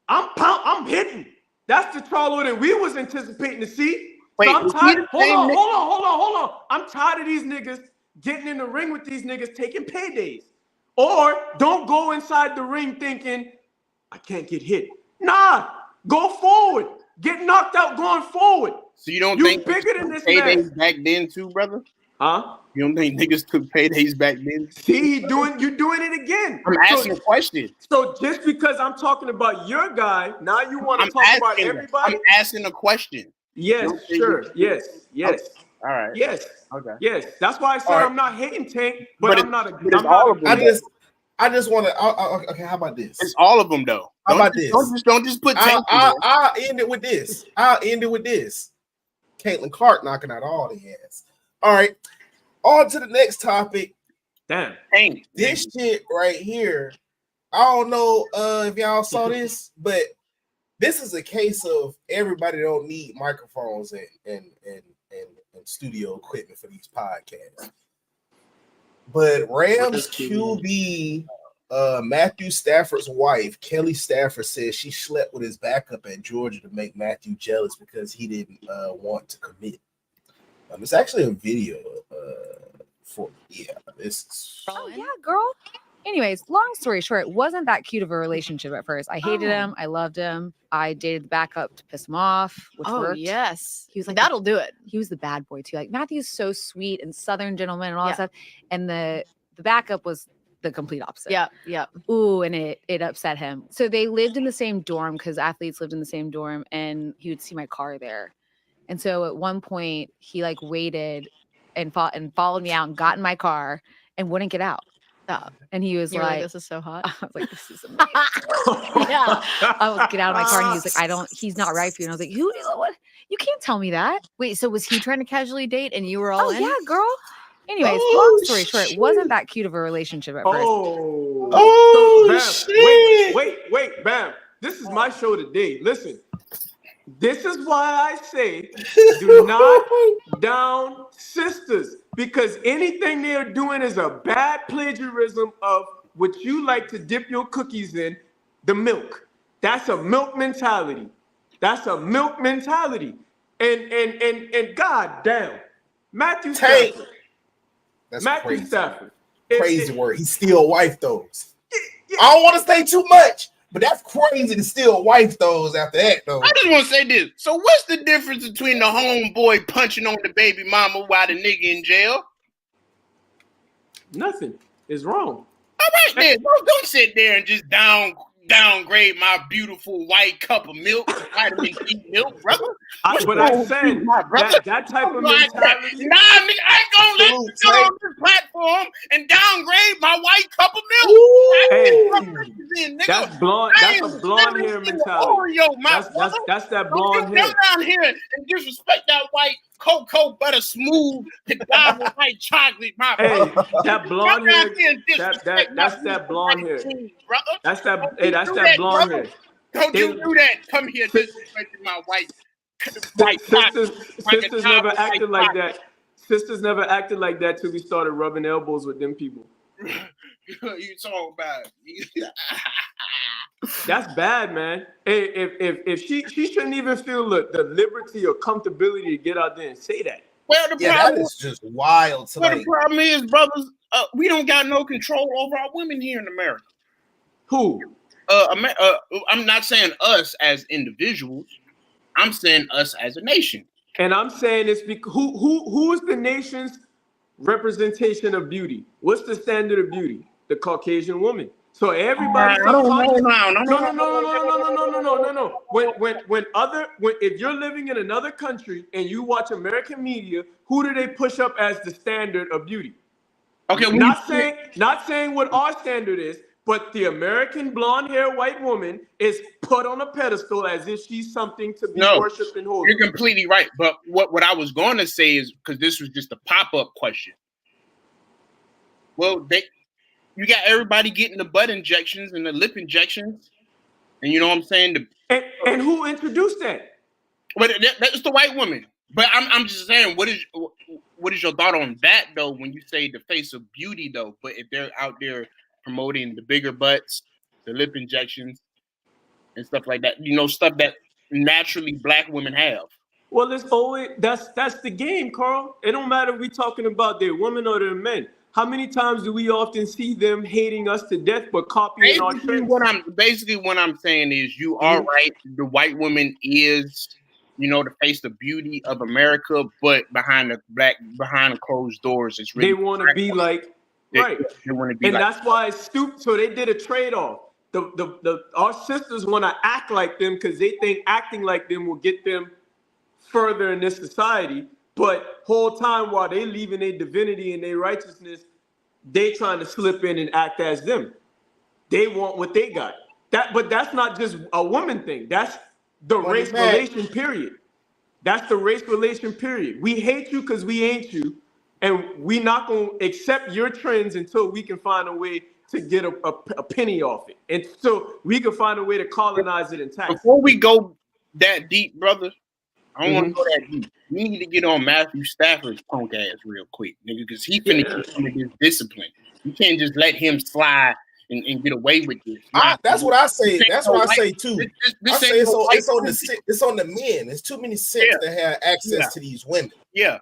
I'm hitting. That's the Charlo that we was anticipating to see.
Wait,
so I'm tired. Hold on. I'm tired of these niggas getting in the ring with these niggas taking paydays. Or don't go inside the ring thinking, I can't get hit. Nah, go forward. Get knocked out going forward.
So you don't think
bigger than this
paydays
man
back then too, brother?
Huh?
You don't think niggas took paydays back then?
See, you're doing it again.
I'm asking a question.
So just because I'm talking about your guy, now you want to talk about everybody?
I'm asking a question.
Yes, sure. Yes.
Okay. All right.
Yes.
Okay.
Yes. That's why I said I'm not hating Tank, but I'm not.
I just want to. Okay, how about this?
It's all of them though.
How about this?
Don't just put Tank.
I'll end it with this. Caitlin Clark knocking out all the ass. All right. On to the next topic.
Damn.
Tank.
This shit right here. I don't know if y'all saw this, but this is a case of everybody don't need microphones and studio equipment for these podcasts. But Rams QB Matthew Stafford's wife, Kelly Stafford, says she slept with his backup at Georgia to make Matthew jealous because he didn't want to commit. It's actually a video this.
Oh yeah, girl. Anyways, long story short, wasn't that cute of a relationship at first. I hated him. I loved him. I dated the backup to piss him off, which worked.
Yes.
He was like,
that'll do it.
He was the bad boy too. Like Matthew's so sweet and Southern gentleman and all that stuff. And the backup was the complete opposite.
Yeah.
Ooh, and it upset him. So they lived in the same dorm because athletes lived in the same dorm, and he would see my car there. And so at one point he like waited and followed me out and got in my car and wouldn't get out.
Stop.
And he was like,
"This is so hot."
I was like, "This is amazing." Yeah, I would get out of my car, and he was like, "He's not right for you." And I was like, What? You can't tell me that."
Wait, so was he trying to casually date and you were all in?
Yeah, girl. Anyways, long story short, it wasn't that cute of a relationship at first.
Bam. Wait, Bam. This is my show today. Listen, this is why I say do not down sisters, because anything they are doing is a bad plagiarism of what you like to dip your cookies in, the milk. That's a milk mentality. And god damn, Matthew Stafford.
That's
Matthew
crazy.
Stafford.
Crazy word. He still wife those. I don't want to say too much, but that's crazy to still wife those after that, though.
I just want to say this. So what's the difference between the homeboy punching on the baby mama while the nigga in jail?
Nothing is wrong.
All right, then. Don't sit there and just downgrade my beautiful white cup of milk, vitamin D milk, brother.
But I said that type of mentality.
Nah, nigga, I ain't gonna let you go on this platform and downgrade my white cup of milk.
Hey, that's blonde. That's a blonde hair mentality. That's that blonde hair.
Come down here and disrespect that white cocoa butter smooth with white chocolate, my
hey,
brother.
That blonde hair. That's that blonde hair. That's that blonde hair.
Don't you do that. Come here disrespecting my white
sisters never acted like that. Sisters never acted like that till we started rubbing elbows with them people.
You talking about
That's bad, man. Hey, if she shouldn't even feel the liberty or comfortability to get out there and say that.
Well, the
problem that is just wild.
The problem is, brothers, we don't got no control over our women here in America.
Who?
I'm not saying us as individuals. I'm saying us as a nation.
And I'm saying it's because who is the nation's representation of beauty? What's the standard of beauty? The Caucasian woman. So everybody. No. When if you're living in another country and you watch American media, who do they push up as the standard of beauty?
Okay,
not saying what our standard is, but the American blonde hair white woman is put on a pedestal as if she's something to be worshipped and holy.
You're completely right. But what I was going to say is, because this was just a pop-up question. Well, you got everybody getting the butt injections and the lip injections, and you know what I'm saying.
And who introduced that?
But that's the white woman. But I'm just saying, what is your thought on that though? When you say the face of beauty though, but if they're out there promoting the bigger butts, the lip injections, and stuff like that, stuff that naturally black women have.
Well, it's always that's the game, Carl. It don't matter if we talking about their women or their men. How many times do we often see them hating us to death but copying our trends?
What I'm saying is, you are right. The white woman is, the face of beauty of America, but behind the closed doors, it's really
they want to be like right.
They want to be,
and
like,
that's why it's stupid. So they did a trade-off. Our sisters want to act like them because they think acting like them will get them further in this society. But whole time while they leaving their divinity and their righteousness, they trying to slip in and act as them. They want what they got. But that's not just a woman thing. That's the race relation period. That's the race relation period. We hate you because we ain't you, and we not gonna accept your trends until we can find a way to get a penny off it, and so we can find a way to colonize it intact.
Before we go that deep, brother, I don't want to go that deep. We need to get on Matthew Stafford's punk ass real quick, nigga, because he finna get some of this discipline. You can't just let him slide and get away with this.
That's what I say. That's what I say too. I say it's on the men. There's too many simps that have access to these women.
Yeah,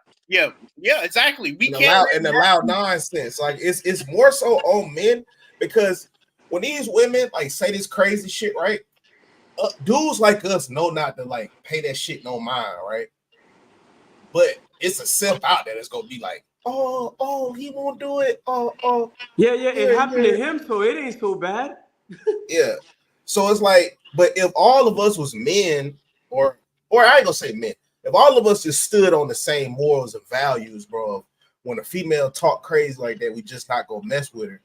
exactly. We
can't allow nonsense. Like it's more so on men, because when these women like say this crazy shit, right? Dudes like us know not to like pay that shit no mind, right? But it's a simp out there that's gonna be like, oh, he won't do it.
Yeah, it happened to him, so it ain't so bad.
Yeah. So it's like, but if all of us was men, or I ain't gonna say men, if all of us just stood on the same morals and values, bro, when a female talk crazy like that, we just not gonna mess with her.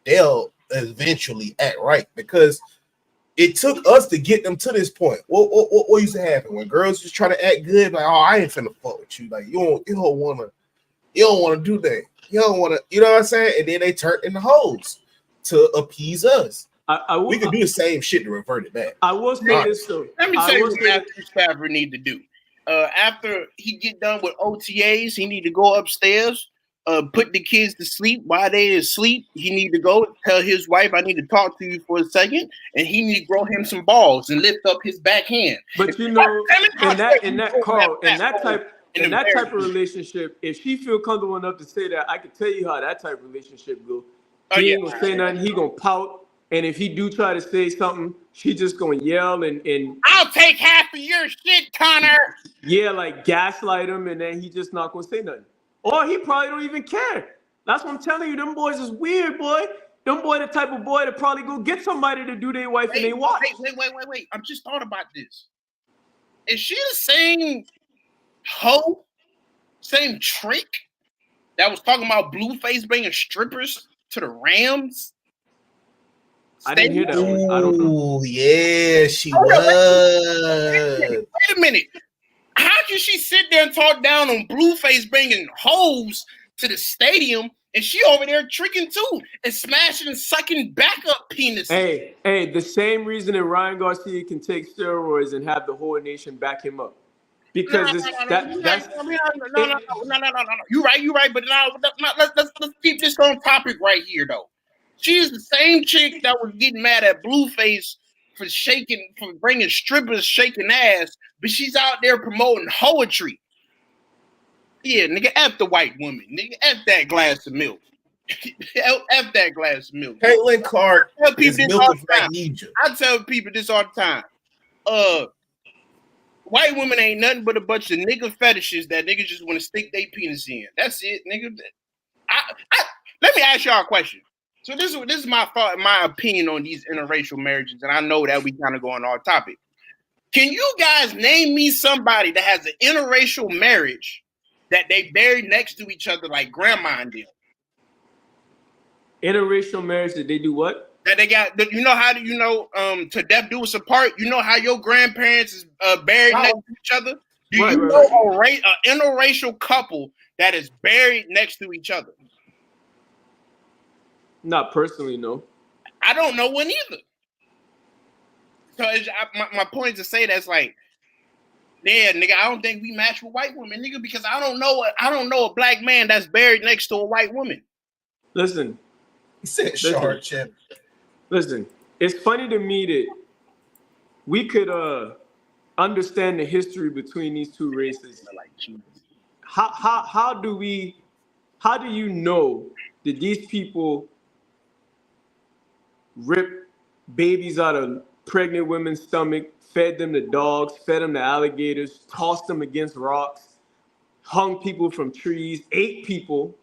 They'll eventually act right because it took us to get them to this point. What used to happen when girls just try to act good? Like, oh, I ain't finna fuck with you. Like, you don't wanna do that. You don't wanna, you know what I'm saying? And then they turn into hoes to appease us. We could do the same shit to revert it back.
I will say this though.
Let me tell you what Matthew Stafford need to do. After he get done with OTAs, he need to go upstairs, put the kids to sleep. While they asleep, he need to go tell his wife, I need to talk to you for a second, and he need to grow him some balls and lift up his backhand.
But you know, in that type of relationship, if she feel comfortable enough to say that, I can tell you how that type of relationship go. He ain't gonna say nothing, he gonna pout. And if he do try to say something, she just gonna yell and
I'll take half of your shit, Connor.
Yeah, like gaslight him, and then he just not gonna say nothing. Or he probably don't even care. That's what I'm telling you. Them boys is weird, boy. Them boy the type of boy that probably go get somebody to do their wife and they watch.
Wait. I just thought about this. Is she the same hoe, same trick that was talking about Blueface bringing strippers to the Rams?
I didn't hear that one. I don't know.
Oh, yeah, she was.
Wait a minute. How can she sit there and talk down on Blueface bringing hoes to the stadium, and she over there tricking too and smashing and sucking backup penises?
Hey, the same reason that Ryan Garcia can take steroids and have the whole nation back him up. Because that's
no. You're right. But now let's keep this on topic right here, though. She's the same chick that was getting mad at Blueface for bringing strippers shaking ass, but she's out there promoting poetry. Yeah, nigga, F the white woman. Nigga, F that glass of milk. F that glass of milk.
Caitlin Clark is milk of magnesia.
I tell people this all the time. White women ain't nothing but a bunch of nigga fetishes that niggas just want to stick their penis in. That's it, nigga. Let me ask y'all a question. So this is my thought, my opinion on these interracial marriages, and I know that we kind of go on our topic. Can you guys name me somebody that has an interracial marriage that they buried next to each other like grandma and them?
Interracial marriage that they do what?
That they got, you know how do you know to death do us apart? You know how your grandparents is buried next to each other? Do you know an interracial couple that is buried next to each other?
Not personally, no.
I don't know one either. So my point is to say that's like, yeah, nigga, I don't think we match with white women, nigga, because I don't know a black man that's buried next to a white woman.
Listen.
He said short chip.
Listen, it's funny to me that we could understand the history between these two races. How do you know that these people rip babies out of pregnant women's stomach, fed them to dogs, fed them to alligators, tossed them against rocks, hung people from trees, ate people?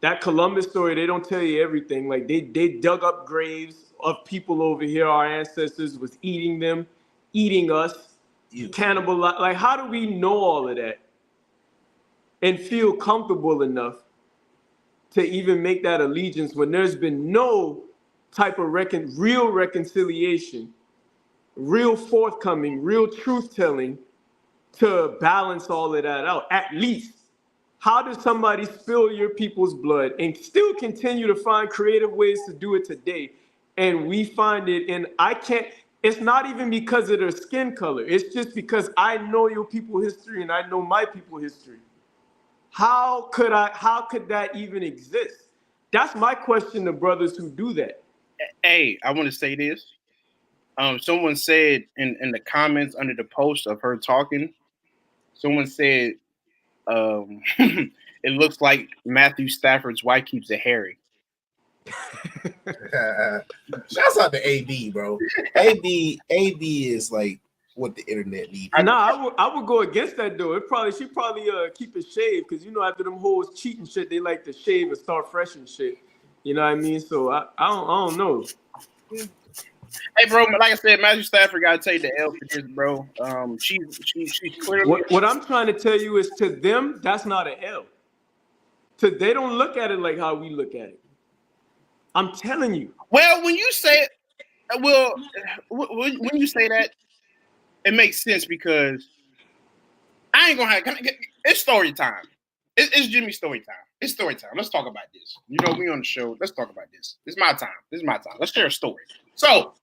That Columbus story, they don't tell you everything. Like they dug up graves of people over here. Our ancestors was eating them, eating us, cannibal. Like, how do we know all of that and feel comfortable enough to even make that allegiance when there's been no type of real reconciliation, real forthcoming, real truth-telling to balance all of that out? At least, how does somebody spill your people's blood and still continue to find creative ways to do it today? And we find it, and it's not even because of their skin color. It's just because I know your people's history and I know my people's history. How could that even exist? That's my question to brothers who do that.
Hey, I want to say this. Someone said in the comments under the post of her talking, someone said, it looks like Matthew Stafford's wife keeps it hairy.
Shouts out to AD, bro. AD is like what the internet needs.
I would go against that though. She probably keep it shaved because you know after them hoes cheating shit, they like to shave and start fresh and shit. You know what I mean? So I don't know.
Hey, bro, like I said, Matthew Stafford got to take the L for this, bro. She's clearly.
What I'm trying to tell you is to them, that's not an L. They don't look at it like how we look at it. I'm telling you.
Well, when you say when you say that, it makes sense because I ain't gonna have. It's story time. It's Jimmy's story time. It's story time. Let's talk about this. You know, we on the show. Let's talk about this. It's my time. This is my time. Let's share a story. So,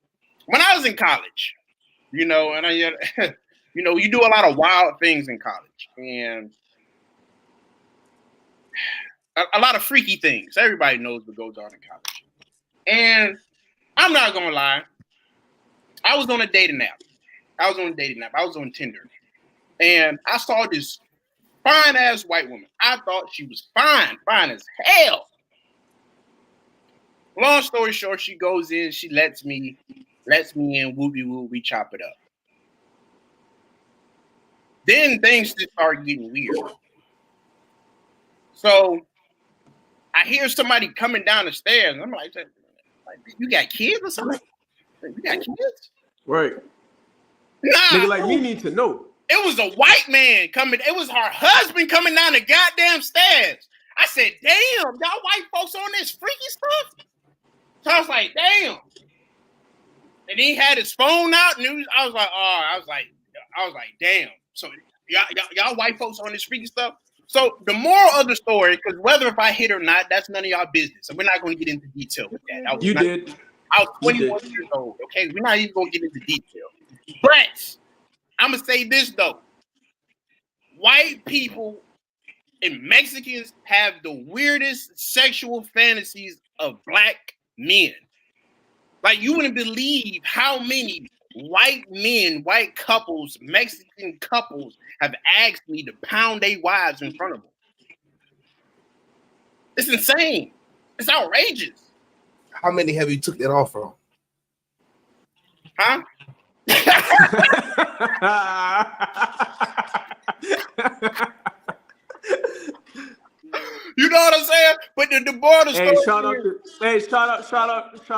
when I was in college, you know, and you know, you do a lot of wild things in college, and a lot of freaky things. Everybody knows what goes on in college. And I'm not gonna lie, I was on a dating app. I was on Tinder, and I saw this fine ass white woman. I thought she was fine as hell. Long story short, she goes in, she lets me in, whoopie whoop, we chop it up. Then things just start getting weird. So I hear somebody coming down the stairs, and I'm like, you got kids or something? You got kids?
Right.
Nah.
Nigga like me need to know.
It was a white man coming. It was her husband coming down the goddamn stairs. I said, damn, y'all white folks on this freaky stuff? So I was like, damn. And he had his phone out, and I was like, damn. So y'all white folks on this freaky stuff? So the moral of the story, because whether if I hit or not, that's none of y'all business. And we're not going to get into detail with that. I was 21 years old, okay? We're not even going to get into detail. But I'm going to say this, though. White people and Mexicans have the weirdest sexual fantasies of black men. Like, you wouldn't believe how many white men, white couples, Mexican couples have asked me to pound their wives in front of them. It's insane. It's outrageous.
How many have you took that off from?
Huh? You know what I'm saying? But the board of
hey, shout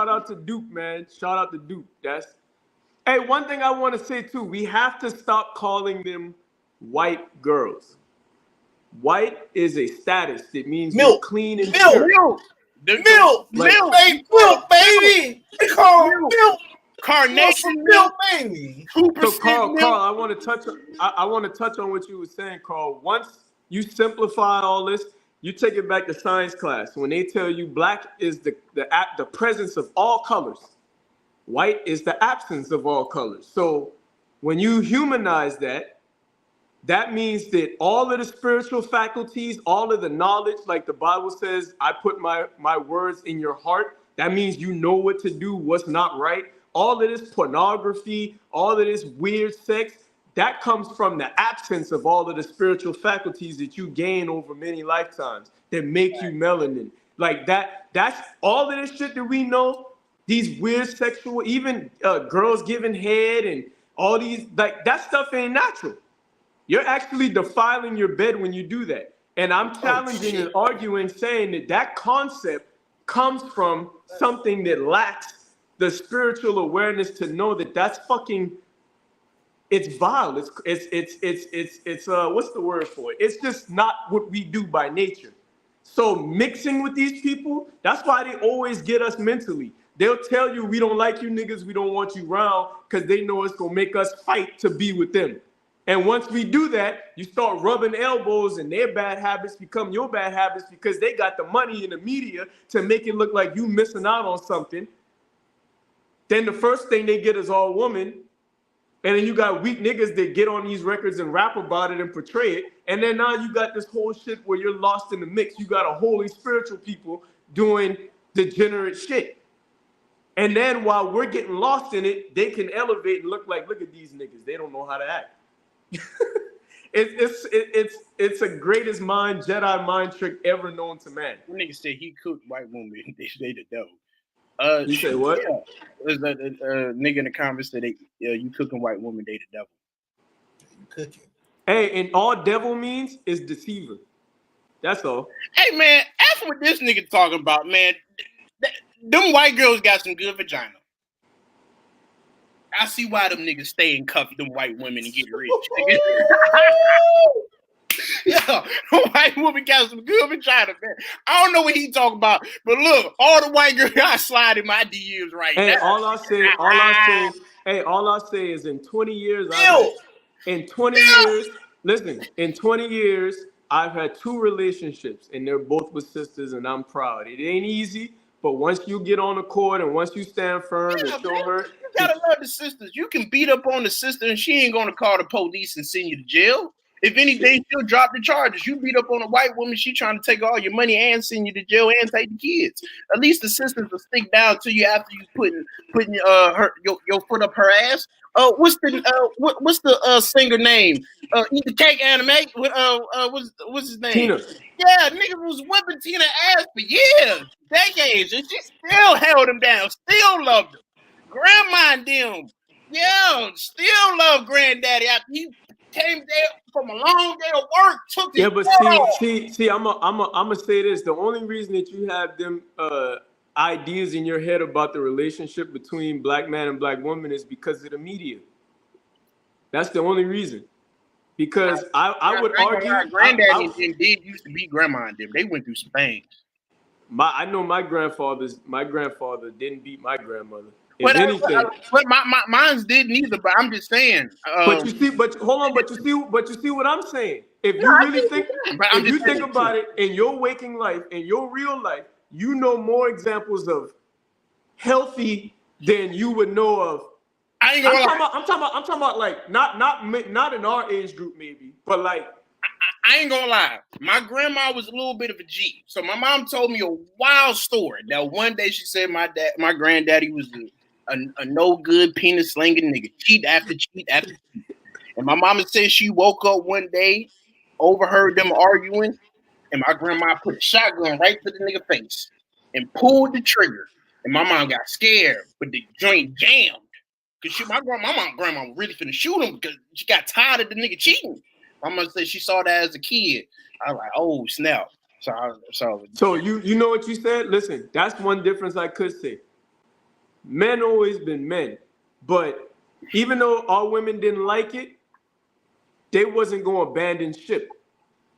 out to Duke, man. Shout out to Duke. Hey, one thing I want to say too, we have to stop calling them white girls. White is a status. It means
milk,
clean and
milk, baby. They call milk.
Carnation
milk, baby.
So Carl, I want to touch on what you were saying, Carl. Once you simplify all this, you take it back to science class. When they tell you black is the presence of all colors, white is the absence of all colors. So when you humanize that means that all of the spiritual faculties, all of the knowledge, like the Bible says, I put my words in your heart. That means you know what to do, what's not right. All of this pornography, all of this weird sex, that comes from the absence of all of the spiritual faculties that you gain over many lifetimes that make you melanin. Like that's all of this shit that we know, these weird sexual, even girls giving head and all these, like that stuff ain't natural. You're actually defiling your bed when you do that. And I'm challenging and arguing, saying that concept comes from something that lacks the spiritual awareness to know that that's fucking, it's vile. It's what's the word for it? It's just not what we do by nature. So mixing with these people, that's why they always get us mentally. They'll tell you, we don't like you niggas, we don't want you around, because they know it's gonna make us fight to be with them. And once we do that, you start rubbing elbows and their bad habits become your bad habits because they got the money in the media to make it look like you missing out on something. Then the first thing they get is all woman. And then you got weak niggas that get on these records and rap about it and portray it. And then now you got this whole shit where you're lost in the mix. You got a holy spiritual people doing degenerate shit. And then while we're getting lost in it, they can elevate and look at these niggas. They don't know how to act. It's a greatest Jedi mind trick ever known to man.
One nigga said he cooked white women. They the devil.
You say what?
Yeah. There's a nigga in the comments said you cooking white women, they the devil.
You cooking.
Hey, and all devil means is deceiver. That's all.
Hey man, that's what this nigga talking about, man. Them white girls got some good vagina. I see why them niggas stay and cuff them white women and get rich. Yeah, white woman got some good vagina, man. I don't know what he talking about, but look, all the white girls got slide in my DMs right
Hey,
now.
all I say is in 20 years, in 20 years, I've had 2 relationships, and they're both with sisters, and I'm proud. It ain't easy, but once you get on the court and once you stand firm and show her,
you gotta love the sisters. You can beat up on the sister, and she ain't gonna call the police and send you to jail. If anything, she'll drop the charges. You beat up on a white woman, she trying to take all your money and send you to jail and take the kids. At least the sisters will stick down to you after you putting your foot up her ass. What's the singer name? Eat the Cake anime. What's his name?
Tina.
Yeah, nigga was whipping Tina ass for years, decades, and she still held him down, still loved him. Grandma and them, yeah, still love granddaddy after he came there from a long day of work, took his
but see, I'm gonna say this. The only reason that you have them ideas in your head about the relationship between black man and black woman is because of the media. That's the only reason. Because I would argue,
granddaddy did used to be grandma and them. They went through Spain.
I know my grandfather didn't beat my grandmother. If anything,
but mine's didn't either. But I'm just saying.
But you see what I'm saying. If you really think, if you think about it in your waking life, in your real life, you know more examples of healthy than you would know of. I'm talking about like not in our age group maybe, but like.
I ain't gonna lie. My grandma was a little bit of a G. So my mom told me a wild story. That one day she said my granddaddy was a no good penis slinging nigga, cheat after cheat after cheat. And my mama said she woke up one day, overheard them arguing, and my grandma put a shotgun right to the nigga face and pulled the trigger. And my mom got scared, but the joint jammed. Cause my grandma was really finna shoot him because she got tired of the nigga cheating. My mom said she saw that as a kid. I was like, oh snap. So
you know what you said? Listen, that's one difference I could say. Men always been men, but even though all women didn't like it, they wasn't going to abandon ship.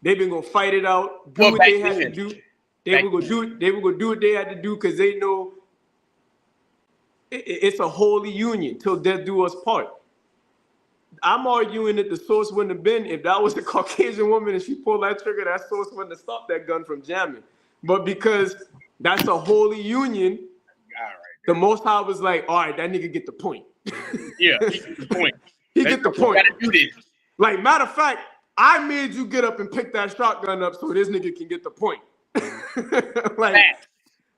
They been going to fight it out, do what they had to do. They were going to do what they had to do because they know it's a holy union till death do us part. I'm arguing that the source wouldn't have been if that was a Caucasian woman and she pulled that trigger, that source wouldn't have stopped that gun from jamming. But because that's a holy union, the Most High was like, all right, that nigga get the point.
Yeah, he get the point.
He get the point.
Gotta do this.
Like, matter of fact, I made you get up and pick that shotgun up so this nigga can get the point. Like,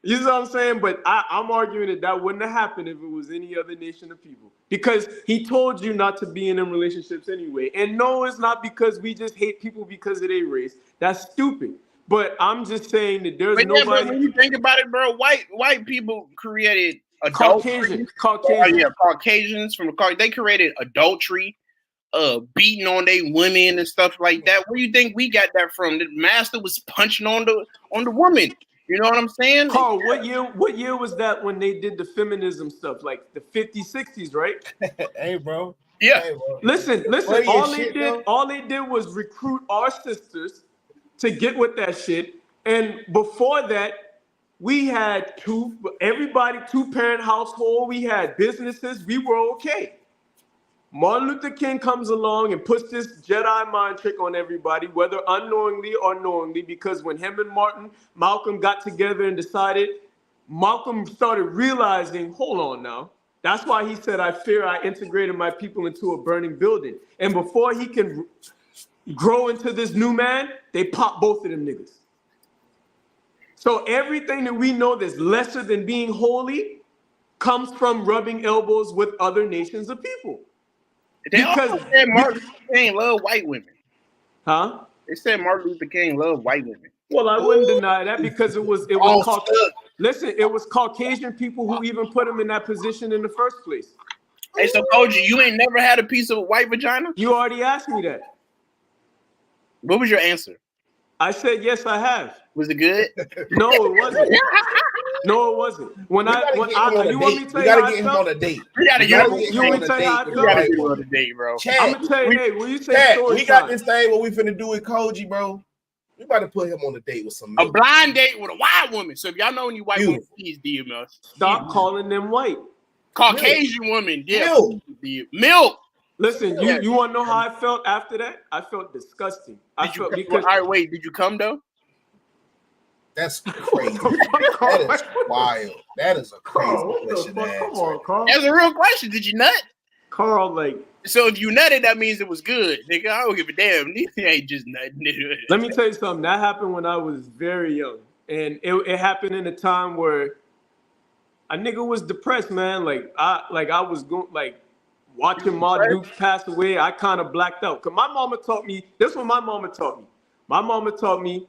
you know what I'm saying? But I'm arguing that wouldn't have happened if it was any other nation of people. Because he told you not to be in them relationships anyway. And no, it's not because we just hate people because of their race. That's stupid. But I'm just saying that there's nobody.
Bro, when you think about it, bro, white people created adultery. Caucasians from the they created adultery, beating on their women and stuff like that. Where do you think we got that from? The master was punching on the woman. You know what I'm saying?
Carl, what year was that when they did the feminism stuff? Like the 50s, 60s, right?
Hey, bro.
Yeah.
Hey, bro.
Listen. All they did was recruit our sisters to get with that shit. And before that, we had two-parent household. We had businesses. We were okay. Martin Luther King comes along and puts this Jedi mind trick on everybody, whether unknowingly or knowingly, because when him and Malcolm got together and decided, Malcolm started realizing, hold on now. That's why he said, I fear I integrated my people into a burning building. And before he can grow into this new man, they pop both of them niggas. So everything that we know that's lesser than being holy comes from rubbing elbows with other nations of people.
They also said Martin Luther King loved white women.
Huh?
They said Martin Luther King loved white women.
Well, I wouldn't deny that because it was Caucasian people who even put him in that position in the first place.
Hey, so Koji, you ain't never had a piece of white vagina?
You already asked me that.
What was your answer?
I said yes, I have.
Was it good?
No, it wasn't. No, it wasn't. You want me to tell you
gotta
how
get
I
him
felt?
on a date.
We gotta get him on a date.
You want me to tell you how I
We
felt?
gotta get him on a date, bro.
I'm gonna tell you, hey, will you say
Chad,
story
we got
time?
this thing what we finna do with Koji, bro. We about to put him on a date with some
A
milk.
blind date with a white woman. So if y'all know any white women, please DM us.
Stop calling them white.
Caucasian women, yeah.
Milk.
Listen, you want to know how I felt after that? I felt disgusting. All
right, wait, did you come though?
That's crazy. That is wild. That is a crazy question.
Come on, Carl.
That's a real question. Did you nut?
Carl,
so if you nutted, that means it was good. Nigga, I don't give a damn. He ain't just nutting.
Let me tell you something. That happened when I was very young. And it happened in a time where a nigga was depressed, man. I was going watching my Dukes pass away. I kind of blacked out. Cause my mama taught me, this is what my mama taught me. My mama taught me,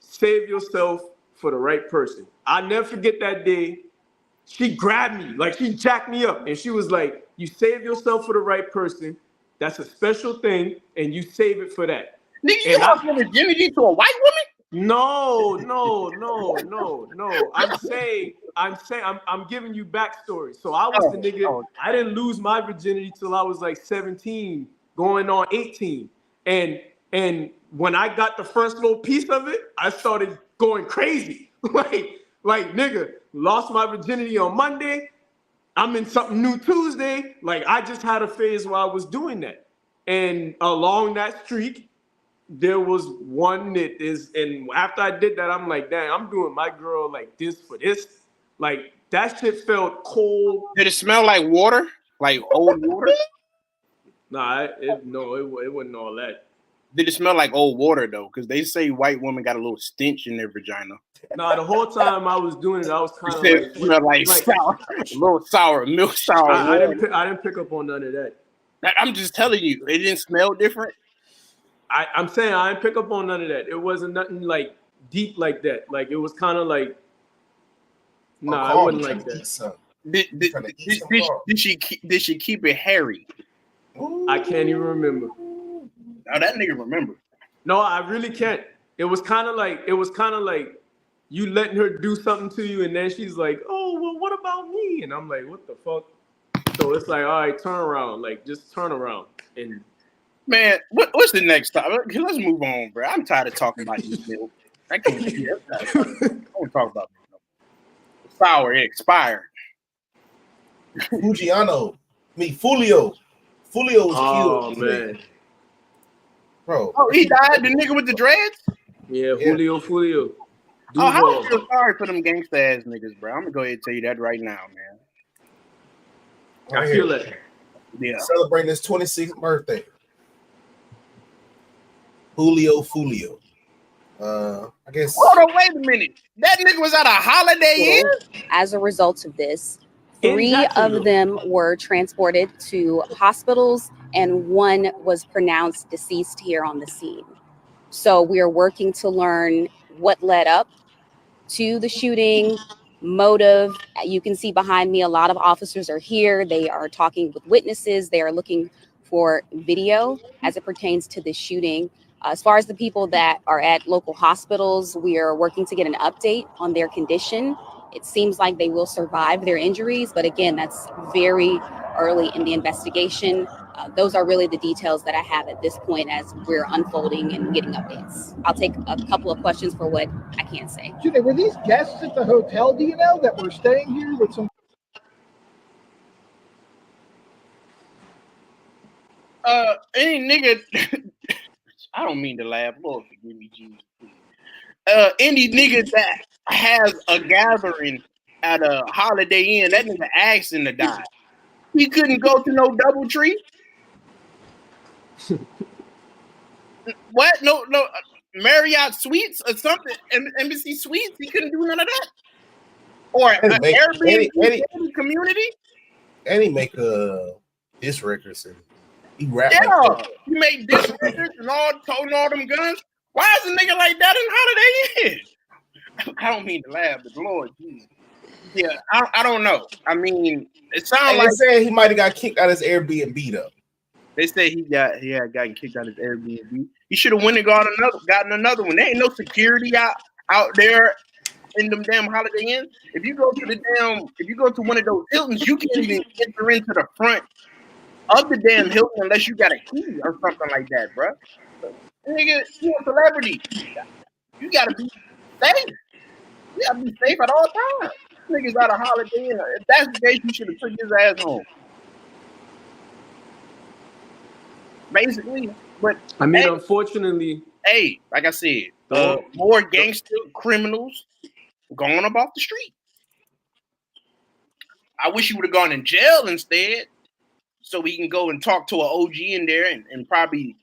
save yourself for the right person. I never forget that day. She grabbed me, she jacked me up. And she was like, you save yourself for the right person. That's a special thing. And you save it for that.
Nigga, you want virginity to a white woman?
No. I'm giving you backstory. So I was the nigga. I didn't lose my virginity till I was 17, going on 18. And when I got the first little piece of it, I started going crazy. like nigga, lost my virginity on Monday. I'm in something new Tuesday. I just had a phase where I was doing that. And along that streak, there was one that is, and after I did that, I'm like, dang, I'm doing my girl like this for this. That shit felt cold.
Did it smell like water? Like old water?
Nah, it wasn't all that.
Did it smell like old water though? Because they say white women got a little stench in their vagina.
Nah, the whole time I was doing it, I was kind of
smell like sour, a little sour, milk sour.
I didn't pick up on none of that.
I'm just telling you, it didn't smell different.
I'm saying I didn't pick up on none of that. It wasn't nothing deep like that. It was kind of it wasn't like that.
Did she keep it hairy?
I can't even remember.
Now that nigga remember.
No, I really can't. It was kind of like you letting her do something to you, and then she's like, "Oh, well, what about me?" And I'm like, "What the fuck?" So it's like, all right, turn around, just turn around. And
man, what's the next topic? Let's move on, bro. I'm tired of talking about this milk. I can't see it. I don't talk about milk. Sour, it expired.
Fulio. Fulio was killed.
Man.
Bro.
Oh, he died? The nigga with the dreads?
Yeah. Fulio.
I feel sorry for them gangsta ass niggas, bro. I'm gonna go ahead and tell you that right now, man.
I feel that.
Yeah.
Celebrating his 26th birthday. Fulio. I guess.
Hold on, wait a minute. That nigga was at a Holiday Inn?
As a result of this, 3 of them were transported to hospitals and 1 was pronounced deceased here on the scene. So we are working to learn what led up to the shooting, motive. You can see behind me, a lot of officers are here. They are talking with witnesses. They are looking for video as it pertains to this shooting. As far as the people that are at local hospitals, we are working to get an update on their condition. It seems like they will survive their injuries, but again, that's very early in the investigation. Those are really the details that I have at this point as we're unfolding and getting updates. I'll take a couple of questions for what I can't say.
Were these guests at the hotel, do you know, that were staying here with some?
Any nigga, I don't mean to laugh, Lord forgive me, Jesus. Any nigga that has a gathering at a Holiday Inn, that nigga asked him to die. He couldn't go to no DoubleTree. What? No, Marriott Suites or something, Embassy Suites. He couldn't do none of that. Or an Airbnb community.
And he make diss records and he rap.
Yeah, he made diss records and toting all them guns. Why is a nigga like that in Holiday Inn? I don't mean to laugh, but Lord Jesus. Yeah, I don't know. I mean, it sounds like
saying he might have got kicked out of his Airbnb though.
They say he had gotten kicked out of his Airbnb. He should have went and gotten another one. There ain't no security out there in them damn Holiday Inns. If you go to one of those Hiltons, you can't even enter into the front of the damn Hilton unless you got a key or something like that, bro. Nigga, you a celebrity. You gotta be safe. You gotta be safe at all times. Niggas out of Holiday Inn. If that's the case, you should have took his ass home. Basically, but
I mean, unfortunately,
like I said, more gangster criminals going up off the street. I wish you would have gone in jail instead, so we can go and talk to an OG in there and probably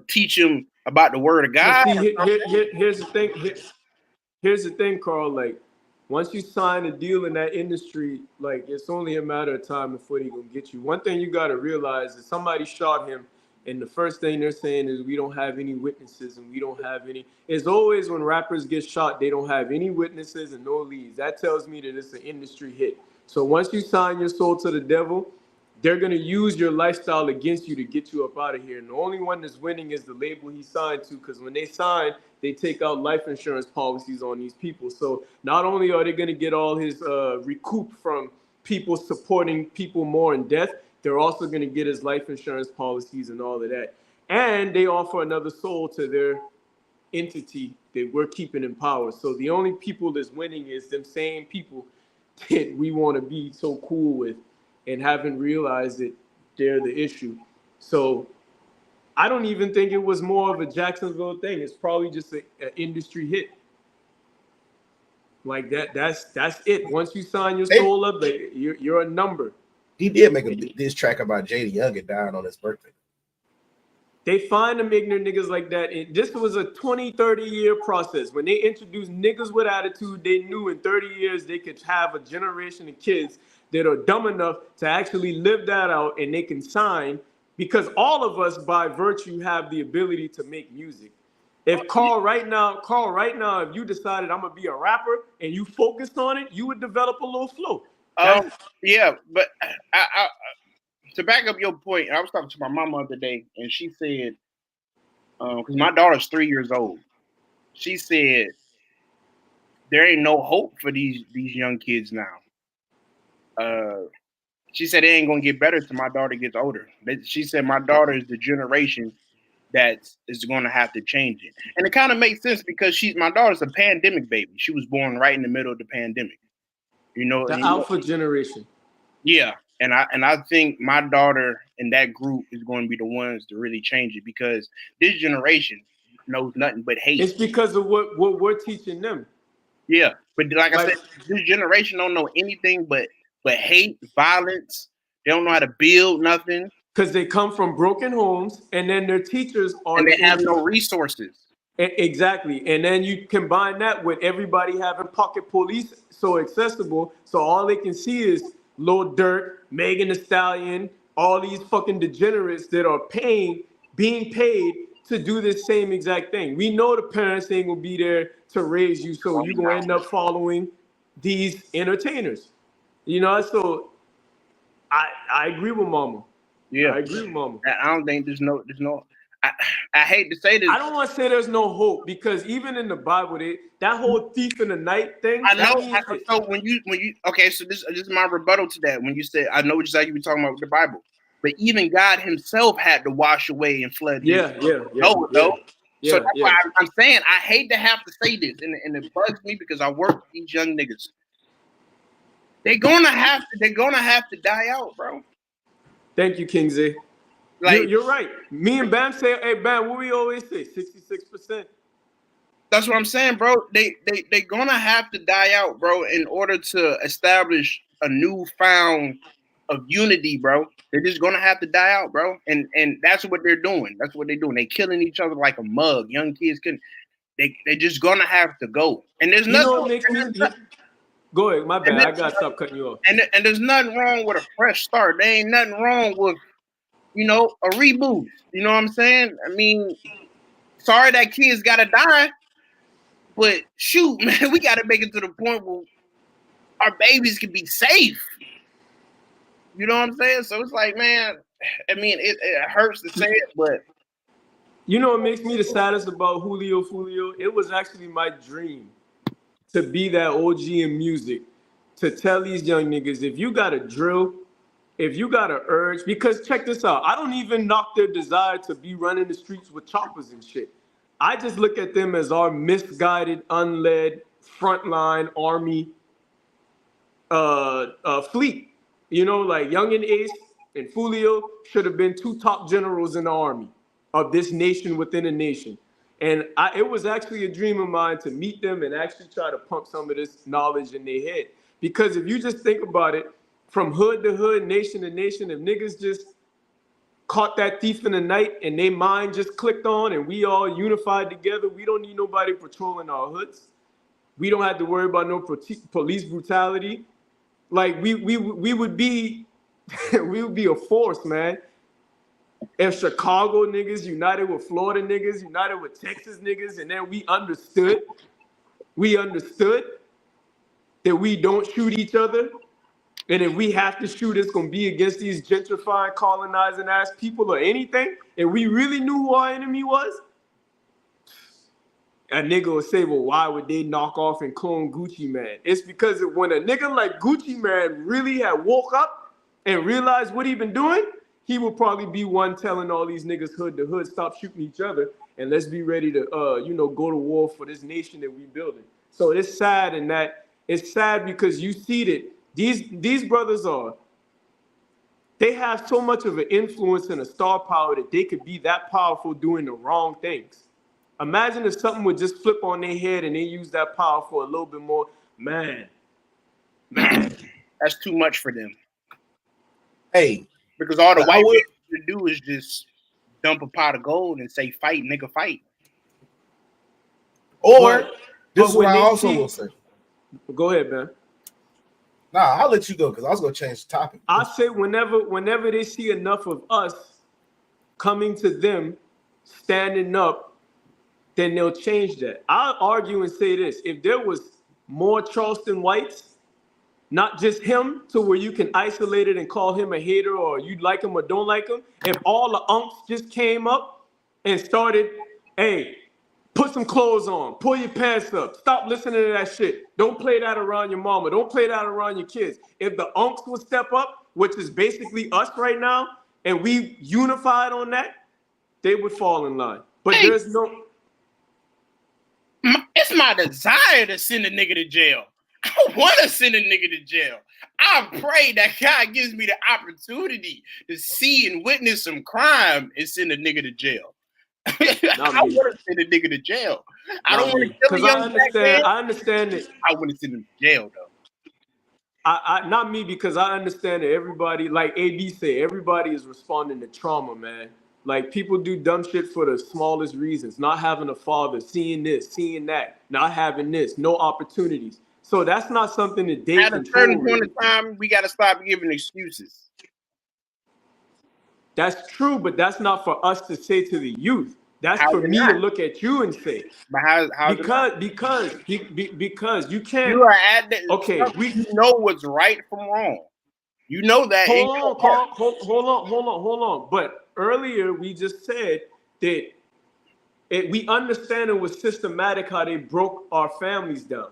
teach him about the word of God.
See, here's the thing. Here's the thing, Carl. Like, once you sign a deal in that industry, like, it's only a matter of time before they gonna get you. One thing you gotta realize is somebody shot him, and the first thing they're saying is we don't have any witnesses and we don't have any. It's always when rappers get shot, they don't have any witnesses and no leads. That tells me that it's an industry hit. So once you sign your soul to the devil, they're going to use your lifestyle against you to get you up out of here. And the only one that's winning is the label he signed to, because when they sign, they take out life insurance policies on these people. So not only are they going to get all his recoup from people supporting people more in death, they're also going to get his life insurance policies and all of that. And they offer another soul to their entity that we're keeping in power. So the only people that's winning is them same people that we want to be so cool with and haven't realized that they're the issue. So I don't even think it was more of a Jacksonville thing. It's probably just an industry hit. Like that's it. Once you sign your soul up, like, you're a number.
He did make a diss track about Jada Young dying on his birthday.
They find them ignorant niggas like that. And this was a 20, 30-year process. When they introduced niggas with attitude, they knew in 30 years they could have a generation of kids that are dumb enough to actually live that out, and they can sign, because all of us by virtue have the ability to make music. If Carl right now, if you decided I'm gonna be a rapper and you focused on it, you would develop a little flow.
Yeah, but I to back up your point, I was talking to my mom the other day, and she said, because my daughter's 3 years old, she said there ain't no hope for these young kids now. She said it ain't gonna get better till my daughter gets older. She said my daughter is the generation that is going to have to change it, and it kind of makes sense because my daughter's a pandemic baby. She was born right in the middle of the pandemic. You know,
the alpha generation.
Yeah, and I think my daughter and that group is going to be the ones to really change it, because this generation knows nothing but hate.
It's because of what we're teaching them.
Yeah, but like I said, this generation don't know anything but hate, violence. They don't know how to build nothing.
Because they come from broken homes, and then their teachers are...
And they have no resources.
Exactly. And then you combine that with everybody having pocket police so accessible, so all they can see is Lil Durk, Megan Thee Stallion, all these fucking degenerates that are being paid to do this same exact thing. We know the parents ain't gonna be there to raise you, so you're gonna end up following these entertainers. You know, so I agree with Mama.
Yeah,
I agree with Mama.
I don't think there's no. I hate to say this.
I don't want to say there's no hope, because even in the Bible, that whole thief in the night thing.
I know. So when you okay, so this is my rebuttal to that. When you said, I know exactly you were talking about with the Bible, but even God Himself had to wash away and flood.
Yeah.
So that's why I'm saying I hate to have to say this, and it bugs me because I work with these young niggas. They're gonna have to die out, bro.
Thank you, King Z. Like, you're right. Me and Bam say, hey Bam, what we always say, 66%.
That's what I'm saying, bro. They're gonna have to die out, bro, in order to establish a newfound of unity, bro. They're just gonna have to die out, bro. And that's what they're doing. That's what they're doing. They killing each other like a mug. Young kids they just gonna have to go. And there's nothing.
Go ahead, my bad. I gotta stop cutting you off.
And there's nothing wrong with a fresh start. There ain't nothing wrong with, a reboot. You know what I'm saying? I mean, sorry that kids gotta die, but shoot, man, we gotta make it to the point where our babies can be safe. You know what I'm saying? So it's like, man, I mean, it hurts to say it, but
you know what makes me the saddest about Julio? It was actually my dream to be that OG in music, to tell these young niggas, if you got a drill, if you got an urge, because check this out, I don't even knock their desire to be running the streets with choppers and shit. I just look at them as our misguided, unled, frontline army fleet. You know, like Young and Ace and Fulio should have been two top generals in the army of this nation within a nation. And it was actually a dream of mine to meet them and actually try to pump some of this knowledge in their head. Because if you just think about it, from hood to hood, nation to nation, if niggas just caught that thief in the night and their mind just clicked on and we all unified together, we don't need nobody patrolling our hoods. We don't have to worry about no police brutality. Like we would be, we would be a force, man. If Chicago niggas united with Florida niggas, united with Texas niggas, and then we understood that we don't shoot each other. And if we have to shoot, it's gonna be against these gentrifying, colonizing ass people or anything. And we really knew who our enemy was. A nigga will say, well, why would they knock off and clone Gucci Man? It's because when a nigga like Gucci Man really had woke up and realized what he been doing, he will probably be one telling all these niggas hood to hood, stop shooting each other, and let's be ready to, go to war for this nation that we building. So it's sad in that, it's sad because you see that these brothers they have so much of an influence and a star power that they could be that powerful doing the wrong things. Imagine if something would just flip on their head and they use that power for a little bit more. Man.
That's too much for them.
Hey.
Because all the white people do is just dump a pot of gold and say, fight, nigga, fight.
Or, this is what I also will say.
Go ahead, man.
Nah, I'll let you go because I was going to change the topic.
I say whenever they see enough of us coming to them, standing up, then they'll change that. I'll argue and say this. If there was more Charleston whites, not just him, to where you can isolate it and call him a hater or you like him or don't like him. If all the unks just came up and started, hey, put some clothes on, pull your pants up, stop listening to that shit. Don't play that around your mama. Don't play that around your kids. If the unks would step up, which is basically us right now, and we unified on that, they would fall in line. But there's no...
It's my desire to send a nigga to jail. I want to send a nigga to jail. I pray that God gives me the opportunity to see and witness some crime and send a nigga to jail. I want to send a nigga to jail. I don't want to kill a young black man.
I understand it.
I want to send him to jail, though.
I not me, because I understand that everybody, like AB said, everybody is responding to trauma, man. Like, people do dumb shit for the smallest reasons. Not having a father, seeing this, seeing that, not having this, no opportunities. So that's not something that they
at a certain point in time, we got to stop giving excuses.
That's true, but that's not for us to say to the youth. That's for me to look at you and say.
But how
because you can't.
You are at the,
okay.
You know what's right from wrong. You know that.
Hold on. But earlier we just said that we understand it was systematic how they broke our families down.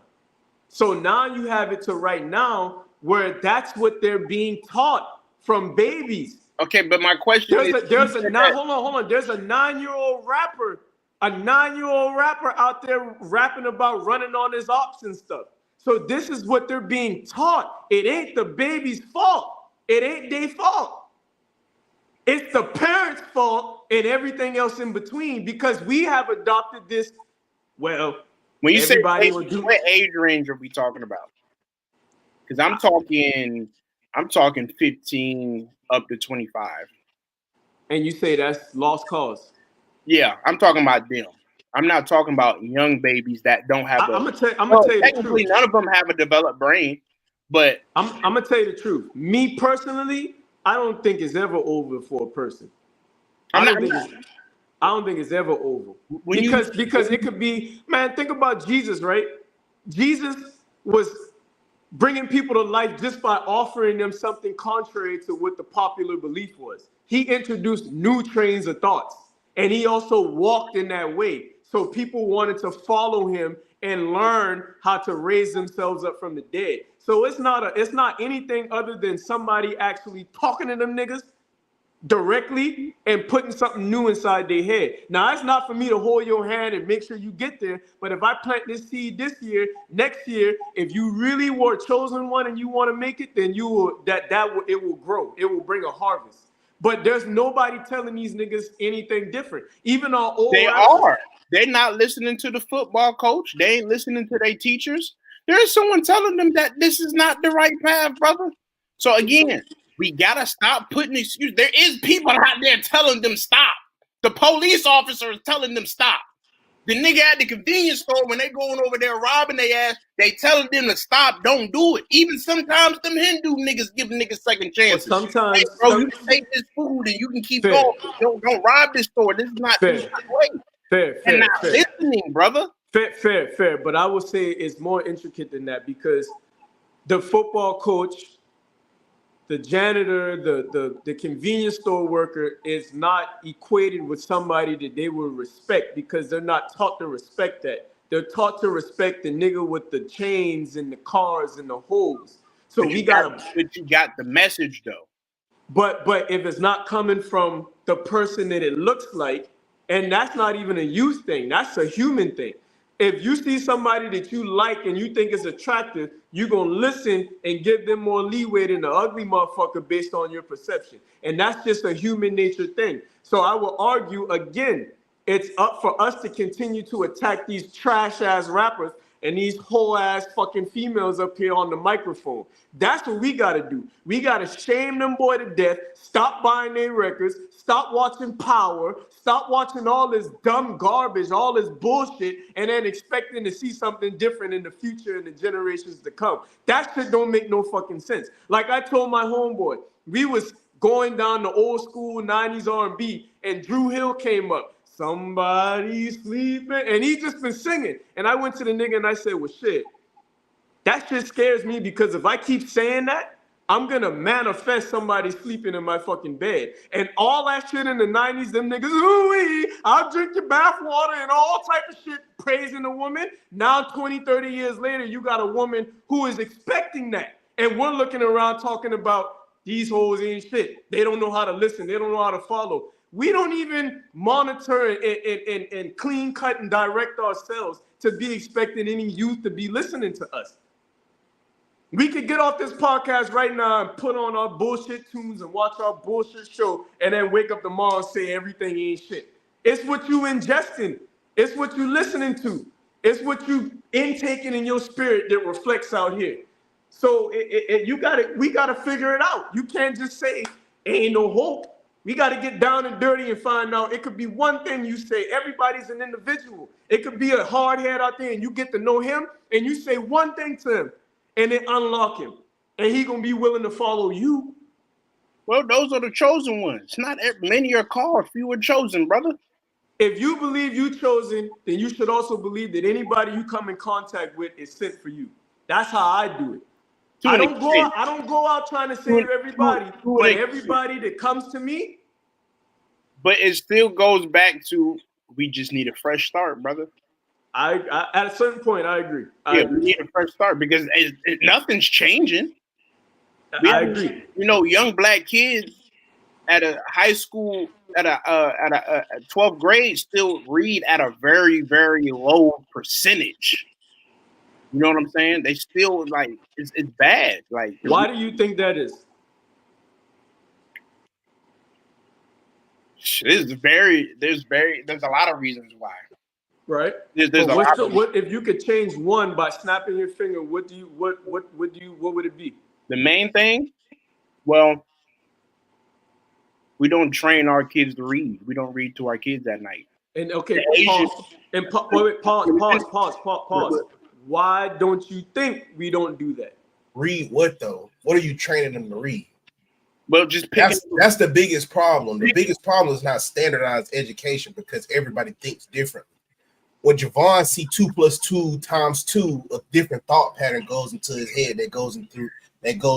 So now you have it to right now where that's what they're being taught from babies.
Okay, but my question
hold on. There's a 9-year-old rapper, out there rapping about running on his ops and stuff. So this is what they're being taught. It ain't the baby's fault. It ain't their fault. It's the parents' fault and everything else in between, because we have adopted this. Well,
when you say what age range are we talking about? Because I'm talking 15 up to 25.
And you say that's lost cause?
Yeah, I'm talking about them. I'm not talking about young babies that don't have.
I'm gonna tell you the truth.
None of them have a developed brain, but
I'm gonna tell you the truth. Me personally, I don't think it's ever over for a person. I don't think it's ever over. Because it could be, man, think about Jesus, right? Jesus was bringing people to life just by offering them something contrary to what the popular belief was. He introduced new trains of thoughts, and he also walked in that way. So people wanted to follow him and learn how to raise themselves up from the dead. So it's not anything other than somebody actually talking to them niggas directly and putting something new inside their head. Now, it's not for me to hold your hand and make sure you get there, but if I plant this seed this year, next year, if you really were a chosen one and you want to make it, then it will grow. It will bring a harvest. But there's nobody telling these niggas anything different. Even our old
rappers, they're not listening to the football coach. They ain't listening to their teachers. There's someone telling them that this is not the right path, brother. So again, we gotta stop putting excuses. There is people out there telling them stop. The police officer is telling them stop. The nigga at the convenience store, when they going over there robbing their ass, they telling them to stop. Don't do it. Even sometimes them Hindu niggas give niggas second chances.
Sometimes,
hey, bro, you can take this food and you can keep going. Don't rob this store. This is not the way.
Fair.
Listening, brother.
Fair. But I would say it's more intricate than that, because the football coach, the janitor, the convenience store worker is not equated with somebody that they will respect, because they're not taught to respect that. They're taught to respect the nigga with the chains and the cars and the hoes. So
but you got the message though.
But if it's not coming from the person that it looks like, and that's not even a youth thing, that's a human thing. If you see somebody that you like and you think is attractive, you're going to listen and give them more leeway than the ugly motherfucker based on your perception. And that's just a human nature thing. So I will argue again, it's up for us to continue to attack these trash ass rappers and these whole ass fucking females up here on the microphone. That's what we got to do. We got to shame them boy to death, stop buying their records, stop watching Power, stop watching all this dumb garbage, all this bullshit, and then expecting to see something different in the future and the generations to come. That shit don't make no fucking sense. Like I told my homeboy, we was going down the old school 90s R&B, and Drew Hill came up. Somebody sleeping, and he just been singing. And I went to the nigga and I said, well, shit, that shit scares me, because if I keep saying that, I'm gonna manifest somebody sleeping in my fucking bed. And all that shit in the 90s, them niggas, ooh, I'll drink your bath water and all type of shit praising a woman. Now 20, 30 years later, you got a woman who is expecting that. And we're looking around talking about these hoes ain't shit. They don't know how to listen. They don't know how to follow. We don't even monitor and clean cut and direct ourselves to be expecting any youth to be listening to us. We could get off this podcast right now and put on our bullshit tunes and watch our bullshit show and then wake up tomorrow and say everything ain't shit. It's what you ingesting. It's what you listening to. It's what you intaking in your spirit that reflects out here. So we gotta figure it out. You can't just say ain't no hope. We got to get down and dirty and find out. It could be one thing you say. Everybody's an individual. It could be a hard head out there and you get to know him and you say one thing to him and then unlock him. And he going to be willing to follow you.
Well, those are the chosen ones. Not many are called. Few are chosen, brother.
If you believe you chosen, then you should also believe that anybody you come in contact with is sent for you. That's how I do it. I don't go out trying to save everybody, but everybody that comes to me.
But it still goes back to, we just need a fresh start, brother.
I at a certain point, I agree.
We need a fresh start, because nothing's changing.
I agree.
You know, young black kids at a high school, at a 12th grade, still read at a very, very low percentage. You know what I'm saying? They still like it's bad. Like,
why do you think that is?
There's a lot of reasons why.
Right. What if you could change one by snapping your finger? What would it be?
The main thing, well, we don't train our kids to read. We don't read to our kids at night.
And okay, pause. Why don't you think we don't do that?
Read what though? What are you training them to read?
Well, just
that's the biggest problem. The biggest problem is not standardized education, because everybody thinks differently. When Javon see 2 + 2 × 2, a different thought pattern goes into his head that goes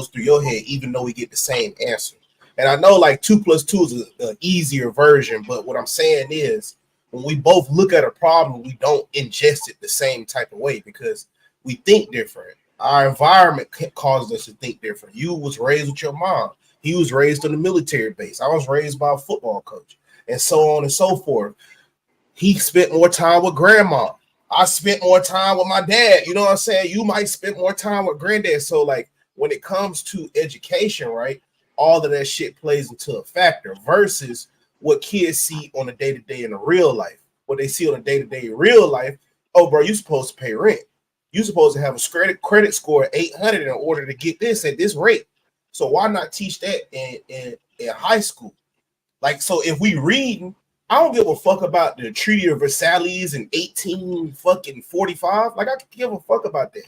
through your head, even though we get the same answer. And I know like 2 + 2 is an easier version, but what I'm saying is when we both look at a problem, we don't ingest it the same type of way because we think different. Our environment causes us to think different. You was raised with your mom. He was raised on the military base. I was raised by a football coach, and so on and so forth. He spent more time with grandma. I spent more time with my dad. You know what I'm saying? You might spend more time with granddad. So, like, when it comes to education, right, all of that shit plays into a factor versus what kids see on a day-to-day in the real life. What they see on a day-to-day in real life, oh, bro, you're supposed to pay rent. You're supposed to have a credit score of 800 in order to get this at this rate. So why not teach that in high school? Like, so if we reading, I don't give a fuck about the Treaty of Versailles in 1845. Like, I can give a fuck about that.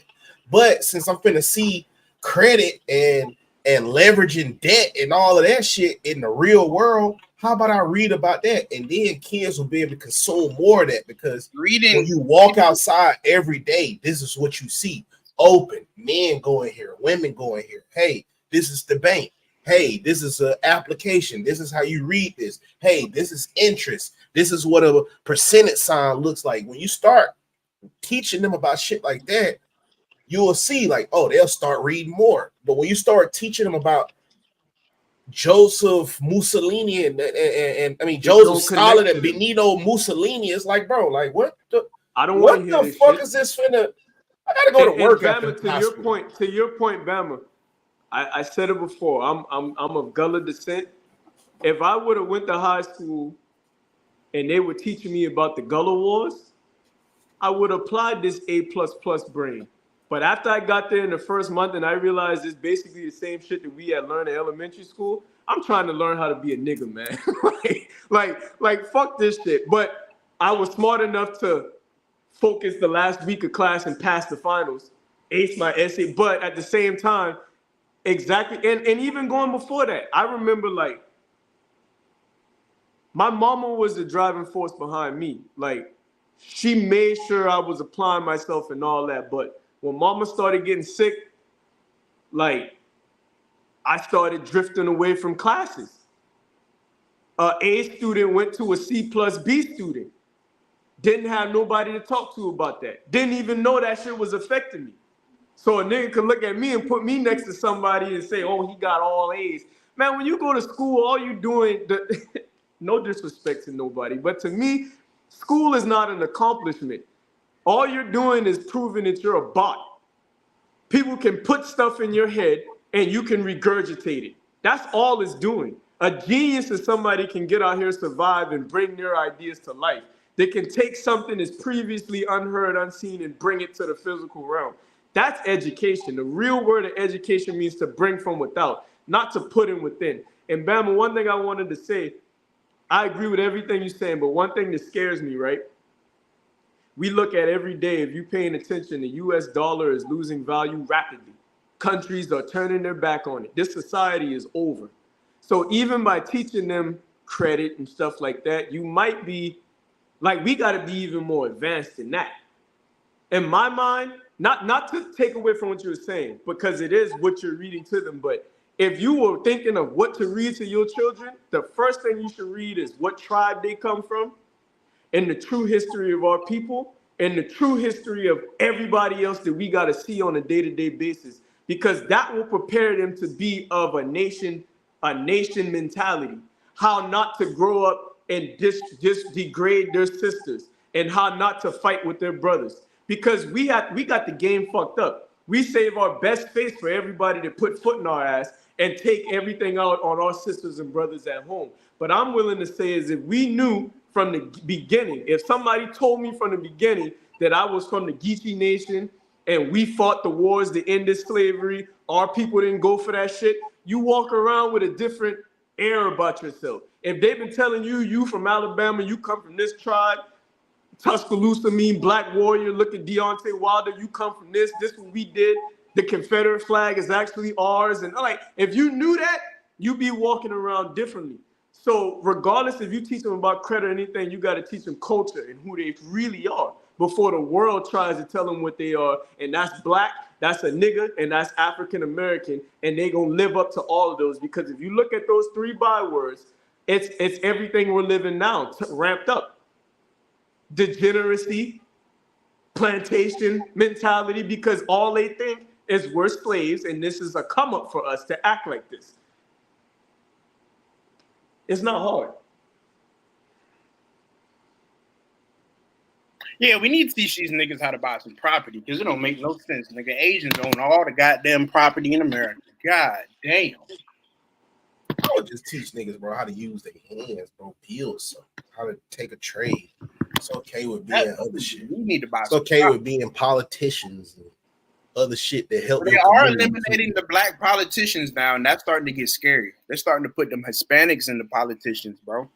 But since I'm finna see credit and leveraging debt and all of that shit in the real world, how about I read about that? And then kids will be able to consume more of that because
Reading,
when you walk outside every day, this is what you see. Open, men going here, women going here. Hey, this is the bank. Hey, this is an application. This is how you read this. Hey, this is interest. This is what a percentage sign looks like. When you start teaching them about shit like that, you will see like, oh, they'll start reading more. But when you start teaching them about Joseph Mussolini and I mean Joseph Stalin and Benito Mussolini, it's like, bro, like what the
I don't want to hear
what the
this
fuck
shit.
is this finna? I gotta go to work
Bama,
after high school.
to your point, Bama. I said it before. I'm of Gullah descent. If I would have went to high school and they were teaching me about the Gullah Wars, I would apply this A++ brain. But after I got there in the first month and I realized it's basically the same shit that we had learned in elementary school, I'm trying to learn how to be a nigga, man. like fuck this shit. But I was smart enough to focus the last week of class and pass the finals, ace my essay. But at the same time, exactly, and even going before that, I remember like my mama was the driving force behind me. Like she made sure I was applying myself and all that. But when mama started getting sick, like I started drifting away from classes. A student went to a C plus B student. Didn't have nobody to talk to about that. Didn't even know that shit was affecting me. So a nigga could look at me and put me next to somebody and say, oh, he got all A's. Man, when you go to school, all you doing, no disrespect to nobody, but to me, school is not an accomplishment. All you're doing is proving that you're a bot. People can put stuff in your head and you can regurgitate it. That's all it's doing. A genius is somebody can get out here, survive, and bring their ideas to life. They can take something that's previously unheard, unseen, and bring it to the physical realm. That's education. The real word of education means to bring from without, not to put in within. And Bama, one thing I wanted to say, I agree with everything you're saying, but one thing that scares me, right? We look at every day, if you're paying attention, the US dollar is losing value rapidly. Countries are turning their back on it. This society is over. So even by teaching them credit and stuff like that, you might be, like, we got to be even more advanced than that. In my mind, not to take away from what you were saying, because it is what you're reading to them, but if you were thinking of what to read to your children, the first thing you should read is what tribe they come from and the true history of our people and the true history of everybody else that we got to see on a day-to-day basis, because that will prepare them to be of a nation mentality, how not to grow up and degrade their sisters and how not to fight with their brothers. Because we got the game fucked up. We save our best face for everybody to put foot in our ass and take everything out on our sisters and brothers at home. But I'm willing to say is if we knew from the beginning, if somebody told me from the beginning that I was from the Geechee Nation and we fought the wars to end this slavery, our people didn't go for that shit, you walk around with a different air about yourself. If they've been telling you, you from Alabama, you come from this tribe, Tuscaloosa mean black warrior, look at Deontay Wilder, you come from this is what we did, the Confederate flag is actually ours. And like, if you knew that, you'd be walking around differently. So regardless if you teach them about credit or anything, you got to teach them culture and who they really are before the world tries to tell them what they are. And that's black, that's a nigga, and that's African-American. And they going to live up to all of those, because if you look at those three bywords, it's everything we're living now, ramped up. degeneracy, plantation mentality, because all they think is we're slaves and this is a come up for us to act like this. It's not hard.
Yeah, we need to teach these niggas how to buy some property because it don't make no sense. Nigga, Asians own all the goddamn property in America. God damn.
I would just teach niggas, bro, how to use their hands, bro. Build something, how to take a trade. It's okay with being other shit.
We need to buy.
It's okay with being politicians and other shit that help.
They are eliminating the black politicians now, and that's starting to get scary. They're starting to put them Hispanics in the politicians, bro.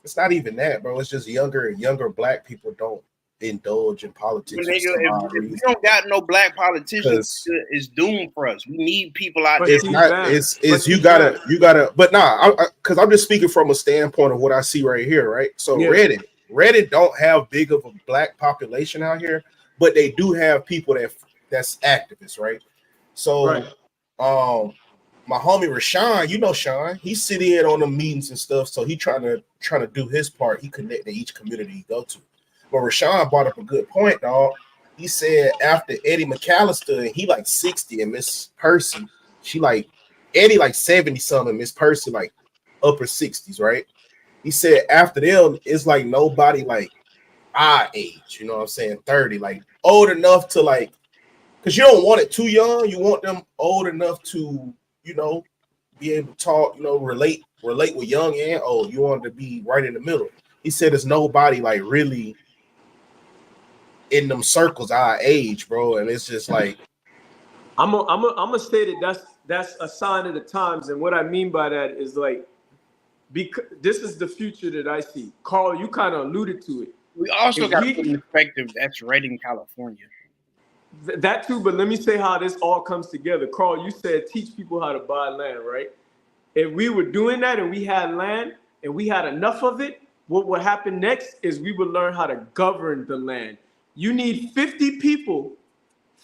It's not even that, bro. It's just younger black people don't indulge in politics.
If we don't got no black politicians, it's doomed for us. We need people out there.
It's not. It's you gotta. But nah, because I'm just speaking from a standpoint of what I see right here, right? So yeah. Reddit don't have big of a black population out here, but they do have people that's activists, right? So, my homie Rashawn, you know Sean, he sit in on the meetings and stuff. So he trying to do his part. He connect to each community he go to. But Rashawn brought up a good point, dog. He said after Eddie McAllister, and he like 60, and Miss Percy, she like Eddie like 70 something, Miss Percy like upper 60s, right? He said after them, it's like nobody like our age, you know what I'm saying, 30, like old enough to like, because you don't want it too young, you want them old enough to, you know, be able to talk, you know, relate with young and old. You want to be right in the middle. He said there's nobody like really in them circles our age, bro, and it's just like
I'm gonna say that's a sign of the times, and what I mean by that is like, because this is the future that I see. Carl, you kind of alluded to it.
We also got to put in perspective that's Redding, California.
That too, but let me say how this all comes together. Carl, you said teach people how to buy land, right? If we were doing that and we had land and we had enough of it, what would happen next is we would learn how to govern the land. You need 50 people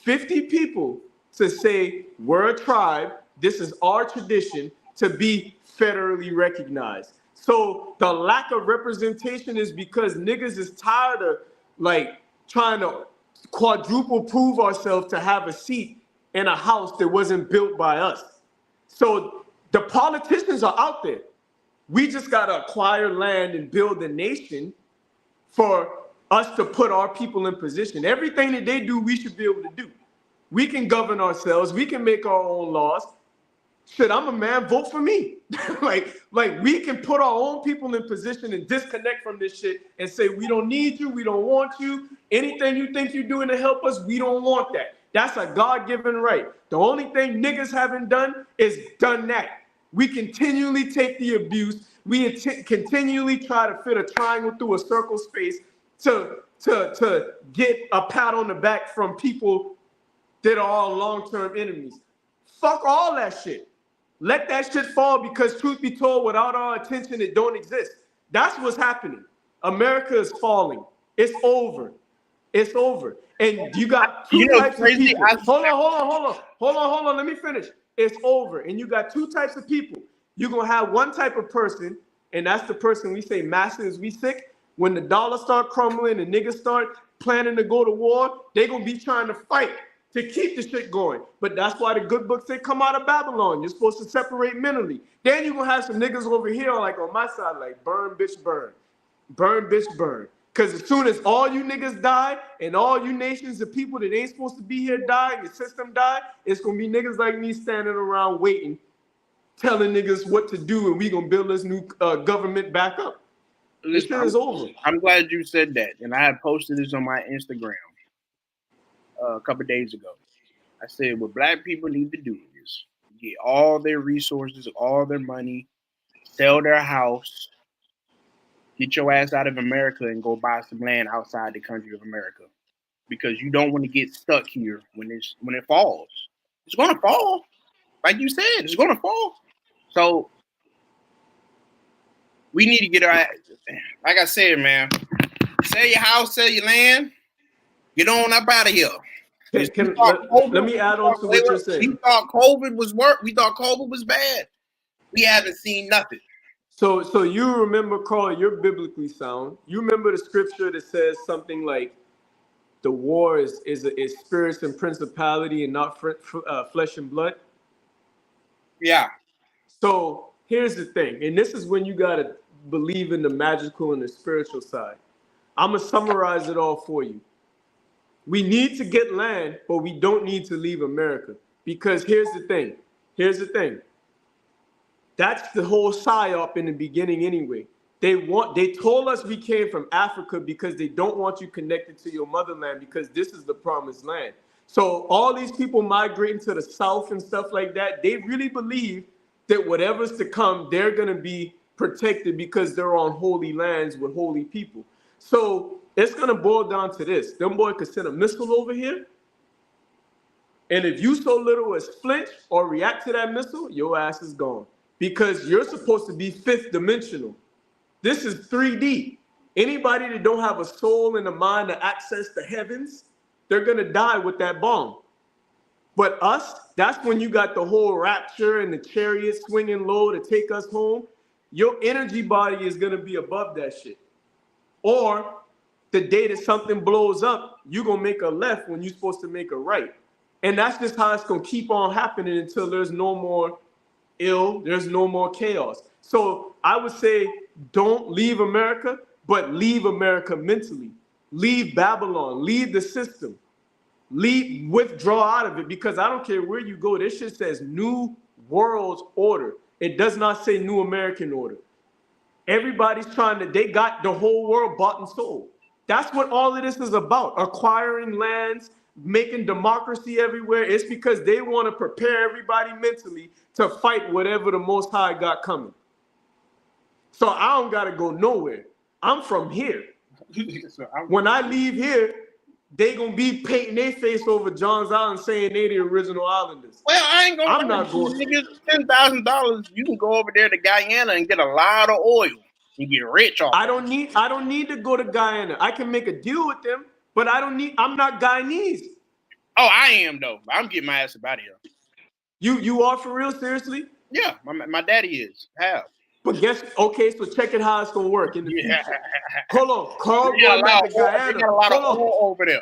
to say, we're a tribe, this is our tradition, to be federally recognized. So the lack of representation is because niggas is tired of like trying to quadruple prove ourselves to have a seat in a house that wasn't built by us. So the politicians are out there. We just got to acquire land and build a nation for us to put our people in position. Everything that they do, we should be able to do. We can govern ourselves. We can make our own laws. Shit, I'm a man, vote for me. like we can put our own people in position and disconnect from this shit and say, we don't need you. We don't want you. Anything you think you're doing to help us, we don't want that. That's a God-given right. The only thing niggas haven't done is done that. We continually take the abuse. We continually try to fit a triangle through a circle space to get a pat on the back from people that are all long-term enemies. Fuck all that shit. Let that shit fall, because truth be told, without our attention, it don't exist. That's what's happening. America is falling. It's over. It's over. And you got two types of people. Hold on. Let me finish. It's over. And you got two types of people. You're going to have one type of person, and that's the person we say masses, we sick. When the dollar start crumbling and niggas start planning to go to war, they're going to be trying to fight to keep the shit going. But that's why the good books say come out of Babylon. You're supposed to separate mentally. Then you're going to have some niggas over here like on my side, like burn, bitch, burn. Burn, bitch, burn. Because as soon as all you niggas die and all you nations of people that ain't supposed to be here die and the system die, it's going to be niggas like me standing around waiting, telling niggas what to do, and we going to build this new government back up. This shit is over.
I'm glad you said that. And I had posted this on my Instagram a couple of days ago. I said what black people need to do is get all their resources, all their money, sell their house, get your ass out of America and go buy some land outside the country of America, because you don't want to get stuck here when it falls. It's going to fall. Like you said, it's going to fall. So we need to get our, like I said, man, sell your house, sell your land, get on up out of here.
Let me add on to what you're saying.
We thought COVID was work. We thought COVID was bad. We haven't seen nothing.
So you remember, Carl, you're biblically sound. You remember the scripture that says something like the war is spirits and principality and not flesh and blood?
Yeah.
So here's the thing, and this is when you got to believe in the magical and the spiritual side. I'm going to summarize it all for you. We need to get land, but we don't need to leave America. Because here's the thing. That's the whole psyop in the beginning anyway. They told us we came from Africa because they don't want you connected to your motherland because this is the promised land. So all these people migrating to the south and stuff like that, they really believe that whatever's to come, they're going to be protected because they're on holy lands with holy people. So it's going to boil down to this. Them boy could send a missile over here. And if you so little as flinch or react to that missile, your ass is gone. Because you're supposed to be fifth dimensional. This is 3D. Anybody that don't have a soul and a mind to access the heavens, they're going to die with that bomb. But us, that's when you got the whole rapture and the chariot swinging low to take us home. Your energy body is going to be above that shit. Or the day that something blows up, you're going to make a left when you're supposed to make a right. And that's just how it's going to keep on happening until there's no more there's no more chaos. So I would say don't leave America, but leave America mentally. Leave Babylon. Leave the system. Withdraw out of it, because I don't care where you go. This shit says New World Order. It does not say New American Order. Everybody's they got the whole world bought and sold. That's what all of this is about. Acquiring lands, making democracy everywhere. It's because they want to prepare everybody mentally to fight whatever the Most High got coming. So I don't got to go nowhere. I'm from here. When I leave here, they going to be painting their face over John's Island saying they the original islanders.
Well, I'm not going. Niggas, $10,000, you can go over there to Guyana and get a lot of oil and get rich off.
I don't need to go to Guyana. I can make a deal with them, but I'm not Guyanese.
Oh, I am though. I'm getting my ass up out of here.
You are for real? Seriously?
Yeah, my daddy is. How?
But okay, so check it how it's gonna work in the future. Hold on, Carl going back to Guyana.
Got a lot of oil over there.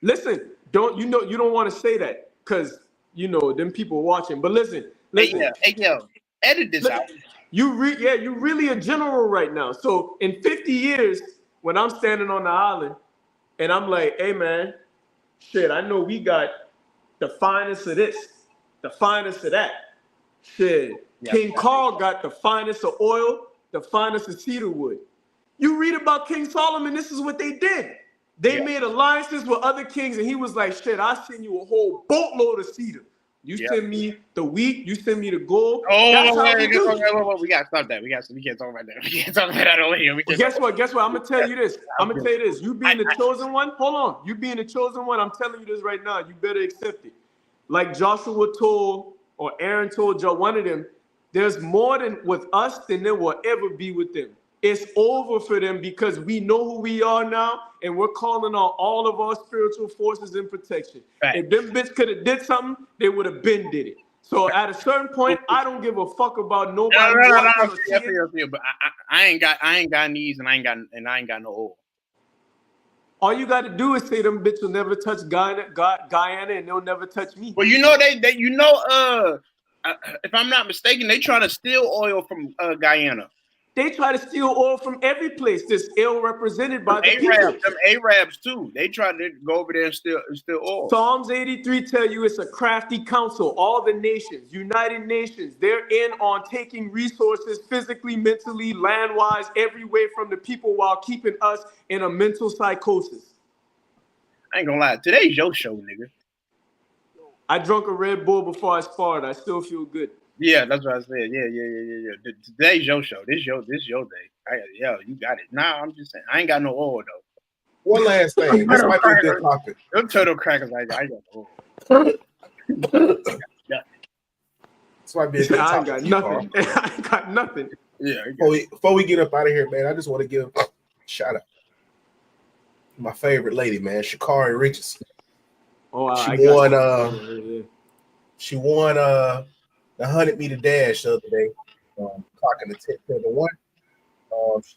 Listen, you don't want to say that because them people watching. But listen.
Hey, yo, edit this out.
You really a general right now. So in 50 years, when I'm standing on the island and I'm like, hey man, shit, I know we got the finest of this, the finest of that. Shit. Yeah. King Carl got the finest of oil, the finest of cedar wood. You read about King Solomon, this is what they did. They made alliances with other kings, and he was like, shit, I'll send you a whole boatload of cedar. You send me the wheat, you send me the gold. That's how we do.
We got to stop that. We can't talk about that. We can't talk about that over here.
Guess what? I'm going to tell you this. You being the chosen one, hold on. You being the chosen one, I'm telling you this right now. You better accept it. Like Joshua told, or Aaron told one of them, there's more than with us than there will ever be with them. It's over for them because we know who we are now, and we're calling on all of our spiritual forces in protection. Right. If them bitch could have did something, they would have been did it. So at a certain point, I don't give a fuck about nobody.
No. But I ain't got knees, and I ain't got no oil.
All you got to do is say them bitch will never touch Guyana, and they'll never touch me.
Well, if I'm not mistaken, they try to steal oil from Guyana.
They try to steal oil from every place that's ill represented by the people.
Them Arabs too. They try to go over there and steal oil.
Psalms 83 tell you it's a crafty council. All the nations, United Nations, they're in on taking resources physically, mentally, land-wise, every way from the people while keeping us in a mental psychosis.
I ain't gonna lie. Today's your show, nigga.
I drunk a Red Bull before I sparred. I still feel good.
Yeah, that's what I said. Yeah. Today's your show. This your day. You got it. Nah, I'm just saying. I ain't got no oil though.
One last thing. This might be a good topic.
Them turtle crackers, I got no oil.
This might be a good topic.
I ain't got nothing.
Yeah.
Before we get up out of here, man, I just want to give a shout out to my favorite lady, man, Shakari Richardson. She won the 100-meter dash the other day. clocking the 10.71.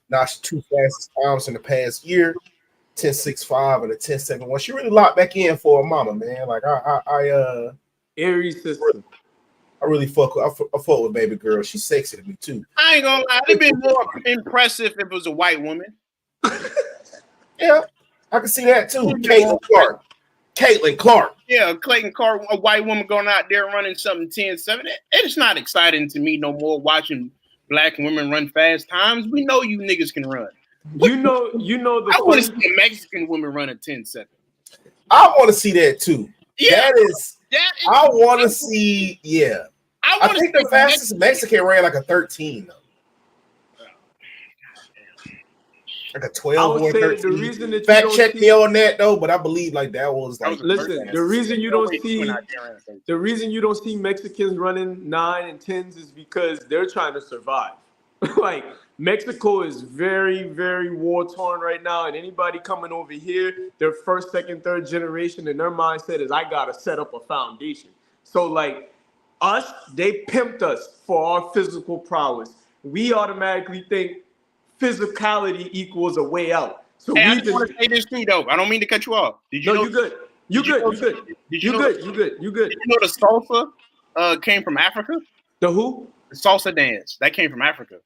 Notched 2 fastest times in the past year, 10.65 and a 10.71. She really locked back in for a mama, man. Like
Aries system.
I really fuck with baby girl. She's sexy to me too.
I ain't gonna lie, it'd be more impressive if it was a white woman.
Yeah, I can see that too. Caitlin Clark.
Yeah, Clayton Clark, a white woman going out there running something 10.7. It's not exciting to me no more watching black women run fast times. We know you niggas can run.
You know.
I want to see a Mexican woman run a 10.7.
I want to see that too.
Yeah,
that is I want to see. Yeah, I think the fastest Mexican ran like a 13 though. Like a 12 or 13.
The reason that
fact check me on that though, but I believe like that was like.
Listen, the reason you don't see Mexicans running 9 and 10s is because they're trying to survive. Like Mexico is very, very war torn right now, and anybody coming over here, their first, second, third generation, and their mindset is I gotta set up a foundation. So like us, they pimped us for our physical prowess. We automatically think physicality equals a way out. So
I just want to say this too, though. I don't mean to cut you off. Did you know?
You good. You good. You good.
Did you know the salsa came from Africa?
The who?
The salsa dance that came from Africa.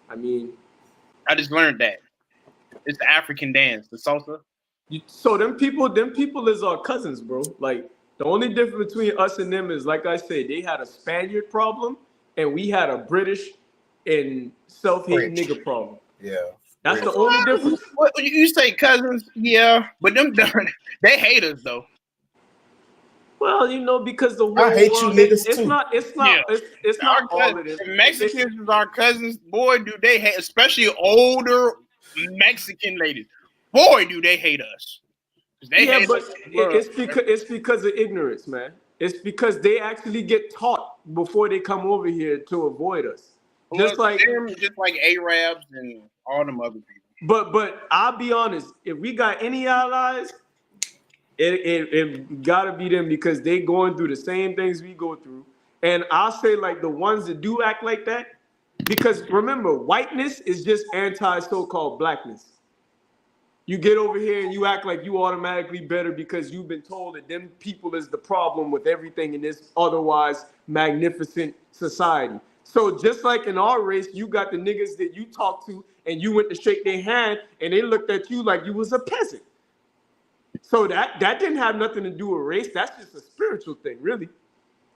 I mean,
I just learned that it's the African dance, the salsa.
So them people is our cousins, bro. Like the only difference between us and them is, like I said, they had a Spaniard problem, and we had a British and self-hating nigga problem.
Yeah,
that's the only difference.
What you say, cousins? Yeah, but them they hate us though.
Well, you know, because the whole
I hate you niggas
it's
too.
It's not all of this.
Mexicans is our cousins. Boy, do they hate, especially older Mexican ladies. Boy, do they hate us.
It's because of ignorance, man. It's because they actually get taught before they come over here to avoid us. Just like
Arabs and all them other people.
But I'll be honest, if we got any allies, it gotta be them, because they going through the same things we go through. And I'll say like the ones that do act like that, because remember, whiteness is just anti so-called blackness. You get over here and you act like you automatically better because you've been told that them people is the problem with everything in this otherwise magnificent society. So just like in our race, you got the niggas that you talk to and you went to shake their hand and they looked at you like you was a peasant. So that didn't have nothing to do with race. That's just a spiritual thing, really.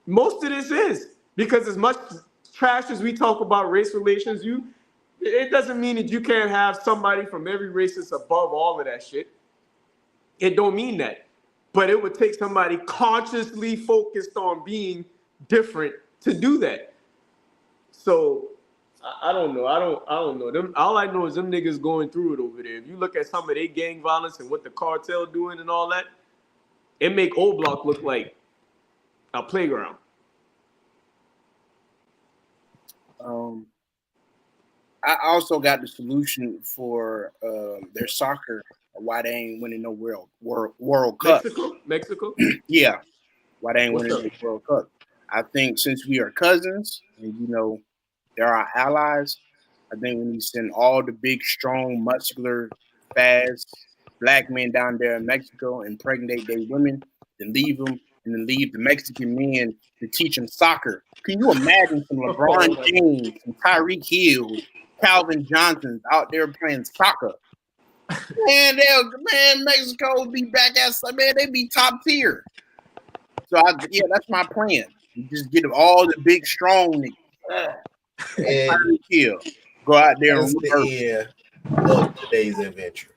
Most of this is, because as much trash as we talk about race relations, it doesn't mean that you can't have somebody from every race that's above all of that shit. It don't mean that. But it would take somebody consciously focused on being different to do that. So I don't know. I don't know. Them, all I know is them niggas going through it over there. If you look at some of their gang violence and what the cartel doing and all that, it make Old Block look like a playground.
I also got the solution for their soccer, why they ain't winning no World Cup.
Mexico?
Yeah, why they ain't winning the World Cup. I think since we are cousins and, you know, they're our allies, I think we need to send all the big, strong, muscular, fast black men down there in Mexico and impregnate their women and leave them, and then leave the Mexican men to teach them soccer. Can you imagine some LeBron James, some Tyreek Hill, Calvin Johnson's out there playing soccer? Man, Mexico will be back at, man, they be top tier. So that's my plan. You just get all the big, strong niggas. And go out there and
of today's adventure.